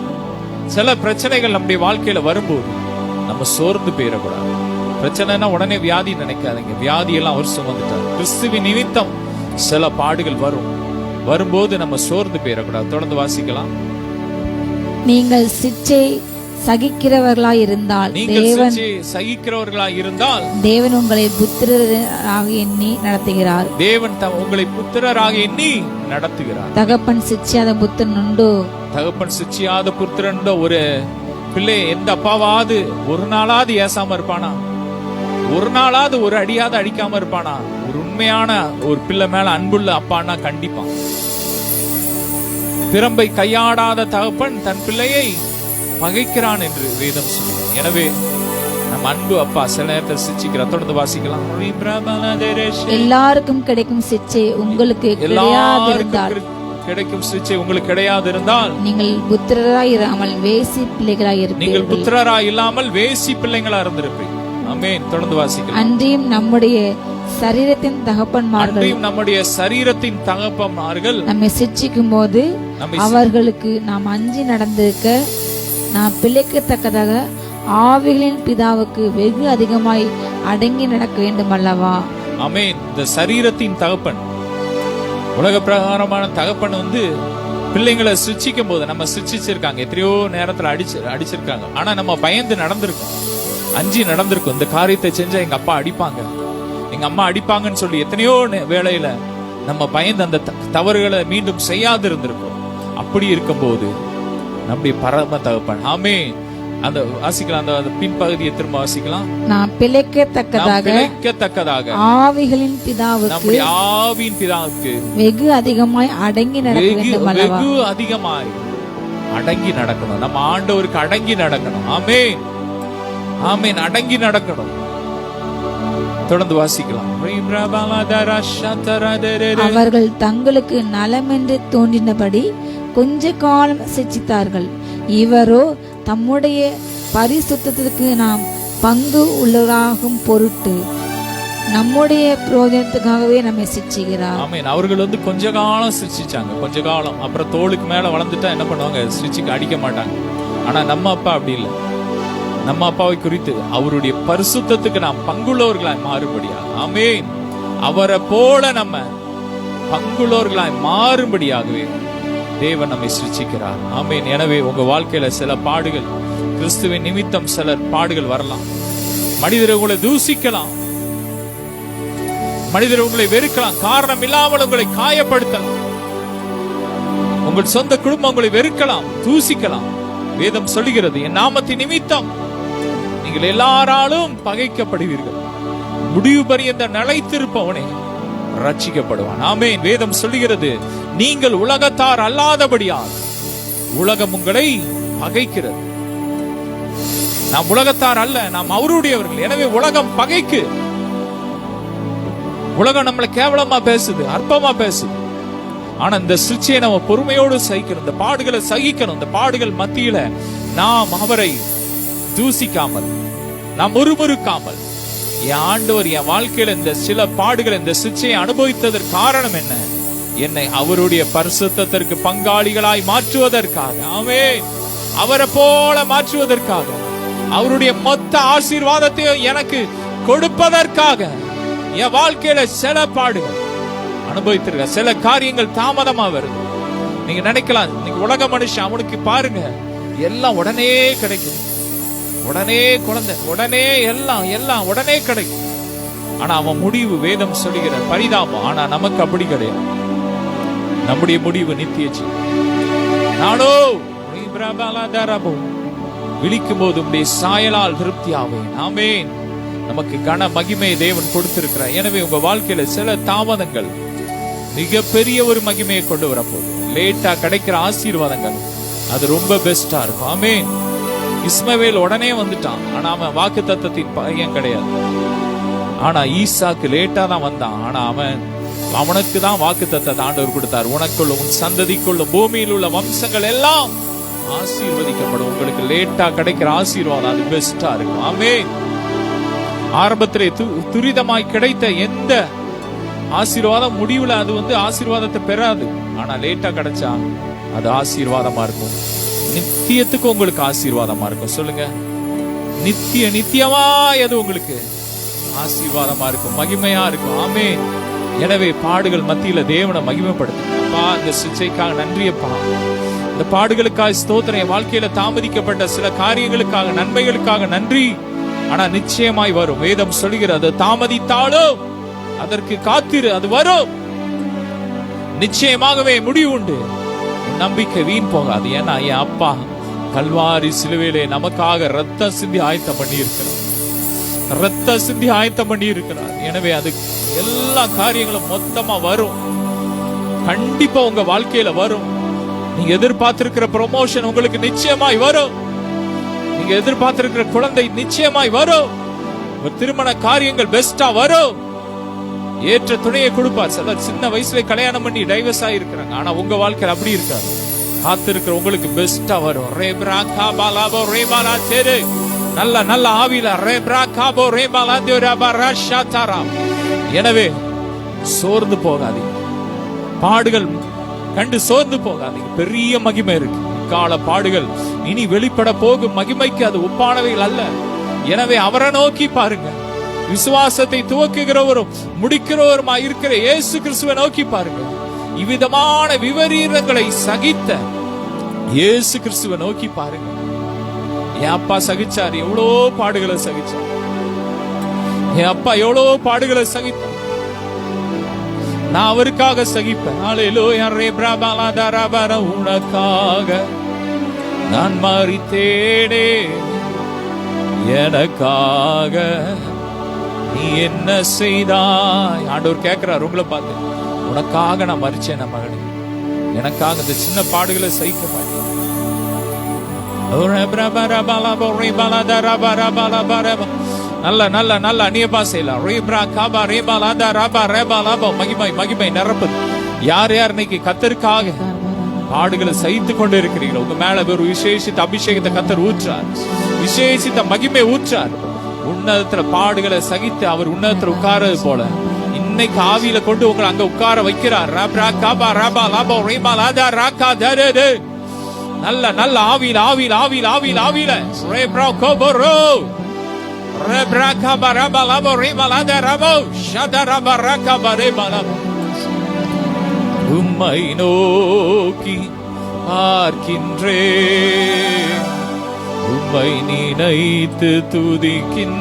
சில பிரச்சனைகள் நம்முடைய வாழ்க்கையில வரும்போது நம்ம சோர்ந்து போயிடக்கூடாது. பிரச்சனைனா உடனே வியாதி நினைக்காதீங்க. வியாதி எல்லாம் அவர் சுமந்துட்டார். கிறிஸ்துவின் நிமித்தம் சில பாடுகள் வரும்போது நம்ம சோர்ந்து போயிடக்கூடாது. தொடர்ந்து வாசிக்கலாம். நீங்கள் சிட்சை சகிக்கிறவர்களாய் இருந்தால் தேவன் உங்களை புத்திரராக எண்ணி நடத்துகிறார். தேவன் உங்களை புத்திரராக எண்ணி நடத்துகிறார். தகப்பன் சிட்சியாத புத்திரன் உண்டோ? தகப்பன் சிட்சியாத புத்திரன் உண்டோ? ஒரு பிள்ளை எந்த அப்பாவாவது ஒரு நாளாவது ஏசாம இருப்பானா? ஒரு நாளாவது ஒரு அடியாவது அடிக்காம இருப்பானா? ஒரு உண்மையான ஒரு பிள்ளை மேல அன்புள்ள அப்பானா கண்டிப்பான். பிரம்பை கையாடாத தகப்பன் தன் பிள்ளையை பகைக்கிறான் என்று வேதம் சொல்லுது. எனவே நம்ம அன்பு அப்பா சில நேரத்தில் சிச்சிக்கிறார். தொடர்ந்து வாசிக்கலாம். எல்லாருக்கும் கிடைக்கும் சிச்சை உங்களுக்கு கிடைக்கும் சிகிச்சை உங்களுக்கு கிடையாது இருந்தால், நீங்கள் புத்திரராய் இராமல் வேசி பிள்ளைகளாய் இருப்பீர்கள். நீங்கள் புத்திரராய் இல்லாமல் வேசி பிள்ளைகளா இருந்திருப்பீங்க. ஆமென். தொடர்ந்து வாசிக்கலாம். அன்றியும் நம்முடைய சரீரத்தின் தகப்பன்மார்கள் நம்முடைய சரீரத்தின் தகப்பன்மார்கள் நம்மை சிட்சிக்கும் போது அவர்களுக்கு நாம் அஞ்சி நடந்திருக்க நாம் பிழைக்கத்தக்கதாக ஆவிகளின் பிதாவுக்கு வெகு அதிகமாய் அடங்கி நடக்க வேண்டும் அல்லவா? ஆமென். இந்த சரீரத்தின் தகப்பன், உலக பிரகாரமான தகப்பன் பிள்ளைங்களை சிச்சிக்கும் போது நம்ம சிச்சிச்சிருக்காங்க. எத்தனையோ நேரத்துல அடிச்சிருக்காங்க. ஆனா நம்ம பயந்து நடந்திருக்கோம், அஞ்சி நடந்திருக்கும். இந்த காரியத்தை செஞ்சா எங்க அப்பா அடிப்பாங்க, எங்க அம்மா அடிப்பாங்கன்னு சொல்லி எத்தனையோ வேளையில நம்ம பயந்து அந்த தவறுகளை மீண்டும் செய்யாது இருந்திருக்கோம். அப்படி இருக்கும்போது நம்முடைய பரம தகப்பன், ஆமென். அந்த வாசிக்கலாம், அந்த பின்பகுதியை திரும்ப வாசிக்கலாம். நாம் பிழைக்கத்தக்கதாக ஆவிகளின் பிதாவுக்கு, நம்முடைய ஆவியின் பிதாவுக்கு வெகு அதிகமாய் அடங்கி நடக்க வேண்டும் அல்லவா? வெகு அதிகமாய் அடங்கி நடக்கணும். நம்ம ஆண்டவருக்கு அடங்கி நடக்கணும். ஆமென், ஆமென். அடங்கி நடக்கணும். தொடர்ந்து வாசிக்கலாம். அவர்கள் தங்களுக்கு நலமென்று தோன்றினபடி கொஞ்ச காலம் சிச்சித்தார்கள். இவரோ தம்முடைய பரிசுத்தத்திற்கு நாம் பங்கு உள்ளவராகும் பொருட்டு நம்முடைய பிரயோஜனத்துக்காகவே நம்மை சிச்சிக்கிறார். ஆமென். அவர்கள் கொஞ்ச காலம் சிச்சிச்சாங்க, கொஞ்ச காலம். அப்புறம் தோளுக்கு மேல வளர்ந்துட்டா என்ன பண்ணுவாங்க? சிச்சிக்கு அடிக்க மாட்டாங்க. ஆனா நம்ம அப்பா அப்படி இல்லை. நம்ம அப்பாவை குறித்து அவருடைய பரிசுத்தத்துக்கு நாம் பங்குள்ளவர்களாய் மாறும்படியா, ஆமென், அவரை போல நம்ம பங்குள்ளவர்களாய் மாறும்படியாகவே தேவன் நம்மை சிருஷ்டிக்கிறார். ஆமென். எனவே உங்க வாழ்க்கையில சில பாடுகள், கிறிஸ்துவின் நிமித்தம் சில பாடுகள் வரலாம். மனிதர் உங்களை தூசிக்கலாம், மனிதர் உங்களை வெறுக்கலாம், காரணம் இல்லாமல் உங்களை காயப்படுத்தலாம், உங்கள் சொந்த குடும்பம் உங்களை வெறுக்கலாம், தூசிக்கலாம். வேதம் சொல்லுகிறது, என் நாமத்தின் நிமித்தம் நீங்கள் எல்லாராலும் பகைக்கப்படுவீர்கள், முடிவு பரியந்த நிலைத்திருப்பவனே ரட்சிக்கப்படுவான். ஆமென். வேதம் சொல்லுகிறது, நீங்கள் உலகத்தார் அல்லாதபடியால் உலகம் உங்களை பகைக்கிறது. நாம் உலகத்தார் அல்ல, நாம் அவருடையவர்கள். எனவே உலகம் பகைக்கு. உலகம் நம்மளை கேவலமா பேசுது, அற்பமா பேசுது. ஆனா இந்த சிற்சையை நம்ம பொறுமையோடு சகிக்கணும், இந்த பாடுகளை சகிக்கணும். இந்த பாடுகள் மத்தியில நாம் அவரை தூசிக்காமல், நாம் முறுமுறுக்காமல், என் ஆண்டவர் என் வாழ்க்கையில இந்த சில பாடுகளை, இந்த சிற்சையை அனுபவித்ததற்கு காரணம் என்ன? என்னை அவருடைய பரிசுத்தத்திற்கு பங்காளிகளாய் மாற்றுவதற்காக, ஆமென், அவரை போல மாற்றுவதற்காக, அவருடைய மொத்த ஆசீர்வாதத்தையும் எனக்கு கொடுப்பதற்காக என் வாழ்க்கையில சில பாடுகள் அனுபவித்திருக்க. சில காரியங்கள் தாமதமா வருது. நீங்க நினைக்கலாம், நீங்க உலக மனுஷன், அவனுக்கு பாருங்க எல்லாம் உடனே கிடைக்கும், உடனே குழந்தை, உடனே எல்லாம் உடனே கிடைக்கும். ஆனா அவன் முடிவு வேதம் சொல்லுகிற பரிதாபம். ஆனா நமக்கு அப்படி கிடையாது. நம்முடைய முடிவு நித்திய ஜீவன். நானோ விழிக்கும் போது உடைய சாயலால் திருப்தியாவேன். ஆமென். நமக்கு கன மகிமை தேவன் கொடுத்திருக்கிறார். எனவே உங்க வாழ்க்கையில சில தாமதங்கள் மிகப்பெரிய ஒரு மகிமையை கொண்டு வரப்போகுது. லேட்டா கிடைக்கிற ஆசீர்வாதங்கள் அது ரொம்ப பெஸ்டா இருக்கும். ஆமென். இஸ்மவேல் உடனே வந்துட்டான், ஆனா அவன் வாக்கு தத்தத்தின் பையன் கிடையாது. ஆனா ஈசாக்கு லேட்டா தான் வந்தான். ஆனா அவனுக்கு தான் வாக்கு தத்தத்தை ஆண்டவர் கொடுத்தார். உனக்குள்ள உன் சந்ததிக்குள்ள பூமியில் உள்ள வம்சங்கள் எல்லாம் ஆசீர்வதிக்கப்படும். உங்களுக்கு லேட்டா கிடைக்கிற ஆசீர்வாதம் அது பெஸ்டா இருக்கும். ஆமென். ஆரம்பத்திலே துரிதமாய் கிடைத்த எந்த ஆசீர்வாதம் முடிவுல அது ஆசீர்வாதத்தை பெறாது. ஆனா லேட்டா கிடைச்சா அது ஆசீர்வாதமா இருக்கும். நித்தியத்துக்கு உங்களுக்கு ஆசீர்வாதமா இருக்கும். சொல்லுங்க, நித்தியமா அது உங்களுக்கு ஆசீர்வாதமா இருக்கும், மகிமையா இருக்கும். ஆமென். எனவே பாடுகள் மத்தியில தேவனை மகிமைப்படுத்துப்பா. இந்த சிச்சைக்காக நன்றியப்பா. இந்த பாடுகளுக்காக ஸ்தோத்திரம். என் வாழ்க்கையில தாமதிக்கப்பட்ட சில காரியங்களுக்காக, நன்மைகளுக்காக நன்றி. ஆனா நிச்சயமாய் வரும். வேதம் சொல்கிறது, தாமதித்தாலும் அதற்கு காத்திரு, அது வரும். நிச்சயமாகவே முடிவு உண்டு. நம்பிக்கை வீண் போகாது. ஏன்னா என் அப்பா கல்வாரி சிலுவையிலே நமக்காக ரத்தம் சிந்தி ஆயத்தம் பண்ணி இருக்கிறார், ரத்தம் சிந்தி ஆயத்தம் பண்ணி இருக்கிறார். எனவே அது எல்லா காரியங்களும் மொத்தமா வரும். கண்டிப்பா உங்க வாழ்க்கையில வரும். நீங்க எதிர்பார்த்திருக்கிற ப்ரமோஷன் உங்களுக்கு நிச்சயமாய் வரும். நீங்க எதிர்பார்த்திருக்கிற குழந்தை நிச்சயமாய் வரும். ஒரு திருமண காரியங்கள் பெஸ்டா வரும். ஏற்ற துணையை கொடுப்பார். சிலர் சின்ன வயசுல கல்யாணம் பண்ணி டைவர்ஸ் ஆயிருக்கிறாங்க. ஆனா உங்க வாழ்க்கையில் அப்படி இருக்காது. காத்திருக்கிற உங்களுக்கு பெஸ்டா வரும். ரேப்ரா காபாலாபோ ரேபாலா தேரு நல்ல நல்ல ஆவில ரேப்ரா காபோ ரேபாலா தேராபரா ஷாதாரா. எனவே சோர்ந்து போகாதீங்க, பாடுகள் கண்டு சோர்ந்து போகாதீங்க. பெரிய மகிமை இருக்கு. கால பாடுகள் இனி வெளிப்பட போகும் மகிமைக்கு அது ஒப்பானவைகள் அல்ல. எனவே அவரை நோக்கி பாருங்க. விசுவாசத்தை துவக்குகிறவரும் முடிக்கிறவருமா இருக்கிற இயேசு கிறிஸ்துவை நோக்கி பாருங்க. இவ்விதமான விபரீதங்களை சகித்த இயேசு கிறிஸ்துவை நோக்கி பாருங்க. என் அப்பா சகிச்சார், எவ்வளோ பாடுகளை சகிச்சார். என் அப்பா எவ்வளோ பாடுகளை சகித்தார். நான் அவருக்காக சகிப்பேன். ஹல்லேலூயா. ரேப்ரபாலாதரபர உனக்காக நான் மரித்தேனே, எனக்காக நீ என்ன செய்தாய். ஆண்டவர் கேட்கிறார் உங்களை பார்த்து, உனக்காக நான் மரிச்சேன் மகனே, எனக்காக இந்த சின்ன பாடுகளை சகிக்க மாட்டேன். நல்ல நல்ல நல்ல அந்நிய பாசையில மகிமை மகிமை நிரப்புது. யார் யார் இன்னைக்கு கர்த்தருக்காக பாடுகளை சகித்து கொண்டு இருக்கிறீங்களோ உங்க மேல ஒரு விசேஷித்த அபிஷேகத்தை கர்த்தர் ஊற்றார், விசேஷித்த மகிமை ஊற்றார். உன்னதத்துல பாடுகளை சகித்து அவர் உன்னதத்துல உட்காரது போல இன்னைக்கு ஆவியில கொண்டு உங்களை அங்க உட்கார வைக்கிறார். நல்ல நல்ல ஆவியில ஆவியில ஆவியில ஆவியில ஆவியில உம்மை நோக்கி பார்க்கின்றேன், உம்மை நினைத்து துதிக்கின்றேன்.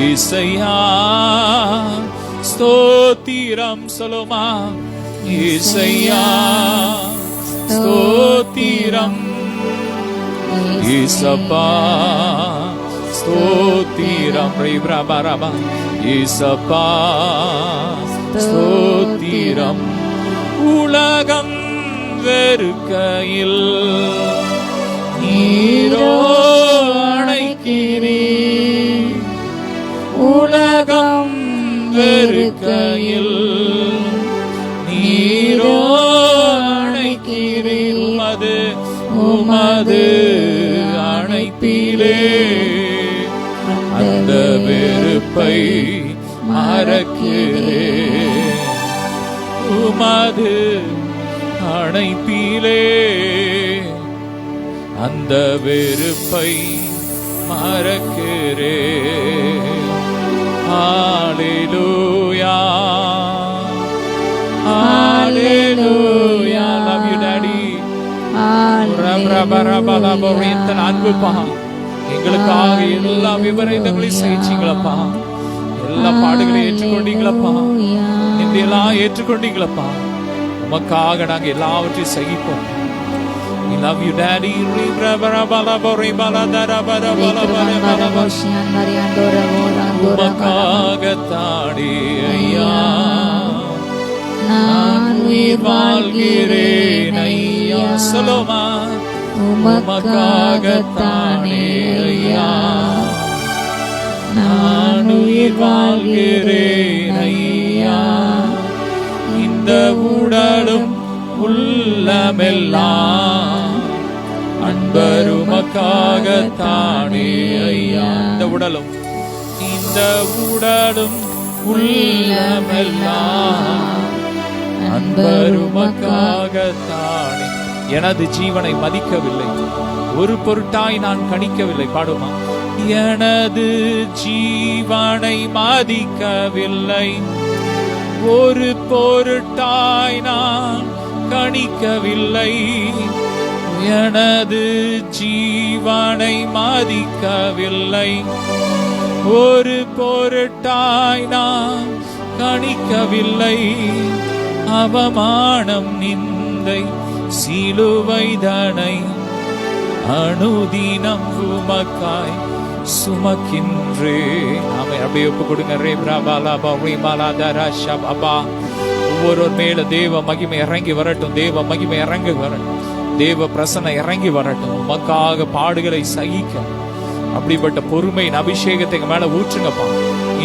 இசையா ஸ்தோத்திரம் சொல்லுமா, இசையா ஸ்தோத்திரம், இசப்பா ஸ்தோத்திரம். ரேப்ரபரபா இசப்பா ஸ்தோத்திரம். உலகம் வெறுக்கையில் நீரோ அணைக்கிறீர், உலகம் வெறுக்கையில் நீரோ அணைக்கிறீர். உமது உமது அணைப்பிலே அந்த வெறுப்பை மறக்கிறேன். உமது அணைப்பிலே அந்த வெறுப்பை மறக்கிறேன். Hallelujah hallelujah. Love you daddy. அன்புப்பா, எங்களுக்காக எல்லா விபரீதங்களையும் சகிச்சீங்களப்பா, எல்லா பாடுகளையும் ஏற்றுக்கொண்டீங்களப்பா, நிந்தையெல்லாம் ஏற்றுக்கொண்டீங்களப்பா. உமக்காக நாங்க எல்லாவற்றையும் சகிப்போம். We love you, Daddy. உமக்காகத்தானே ஐயா நான் உயிர் வாழ்கிறேன் ஐயா. சொல்லுமா, உமக்காகத்தானே ஐயா நான் உயிர் வாழ்கிறேன் ஐயா. இந்த உடலும் உள்ளமெல்லாம் அன்பர் உமக்காகத்தானே ஐயா. இந்த உடலும் உள்ளமெல்லாம் அன்பர் உமக்காகத்தானே. எனது ஜீவனை மதிக்கவில்லை, ஒரு பொருட்டாய் நான் கணிக்கவில்லை. பாடுமா, எனது ஜீவனை மதிக்கவில்லை, ஒரு பொருட்டாய் நான் கணிக்கவில்லை. எனது ஜீவனை மதிக்கவில்லை, ஒரு பொருட்டாய் நான் கணிக்கவில்லை. அவமானம் நிந்தை சிலுவைதனை அனுதினம் உமக்காய் சுமக்கின்றே. நாம அப்படியே ஒப்பு கொடுங்க. ஒவ்வொரு மேல தேவ மகிமை இறங்கி வரட்டும், தேவ மகிமை இறங்கி வரட்டும், தேவ பிரசன்னம் இறங்கி வரட்டும். உமக்காக பாடுகளை சகிக்க அப்படிப்பட்ட பொறுமையின் அபிஷேகத்தை எங்க மேல ஊற்றுங்கப்பா.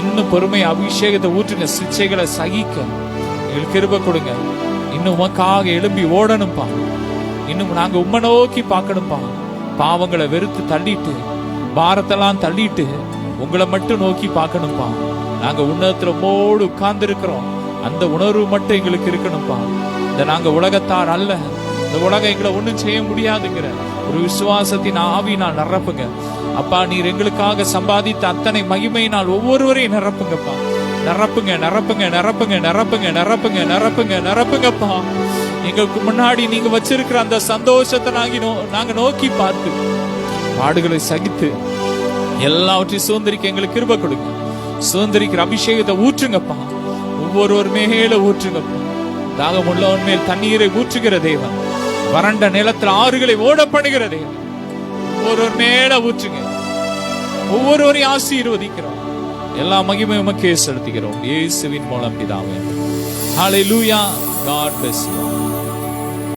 இன்னும் பொறுமை அபிஷேகத்தை ஊற்றுங்க. சிச்சைகளை சகிக்க எங்களுக்கு கிருபை கொடுங்க. இன்னும் உமக்காக எழும்பி ஓடணும்பா. இன்னும் நாங்க உம்மை நோக்கி பார்க்கணும்பா. பாவங்களை வெறுத்து தள்ளிட்டு, பாரத்தெல்லாம் தள்ளிட்டு உங்களை மட்டும் நோக்கி பார்க்கணும்பா. நாங்க உன்னதத்துல உம்மோடு உட்கார்ந்து இருக்கிறோம், அந்த உணர்வு மட்டும் எங்களுக்கு இருக்கணும்பா. இந்த நாங்க உலகத்தார் அல்ல, இந்த உலகம் எங்களை ஒண்ணும் செய்ய முடியாதுங்கிற ஒரு விசுவாசத்தின் ஆவியினால் நிரப்புங்க அப்பா. நீர் எங்களுக்காக சம்பாதித்த அத்தனை மகிமையினால் ஒவ்வொருவரையும் நிரப்புங்கப்பா. நிரப்புங்க நிரப்புங்க நிரப்புங்க நிரப்புங்க நிரப்புங்க நிரப்புங்க நிரப்புங்கப்பா. எங்களுக்கு முன்னாடி நீங்க வச்சிருக்கிற அந்த சந்தோஷத்தை நாங்க நோக்கி பார்த்து பாடுகளை சகித்து எல்லாவற்றையும் சுதந்திரிக்க எங்களுக்கு கிருபை கொடுங்க. சுதந்திரிக்கிற அபிஷேகத்தை ஊற்றுங்கப்பா. ஒவ்வொருவர் மேல ஊற்றுங்கப்பா. தாகம் உள்ளவன் மேல் தண்ணீரை ஊற்றுகிற தேவன், வறண்ட நிலத்தில் ஆறுகளை ஓட பண்ணுகிற தேவன். ஒவ்வொருவர் மேல ஊற்றுங்க. ஒவ்வொருவரையும் ஆசீர்வதிக்கிறோம். எல்லா மகிமையும் உமக்கே செலுத்துகிறோம். இயேசுவின் மூலம் பிதாவே. ஹல்லேலூயா. God bless you.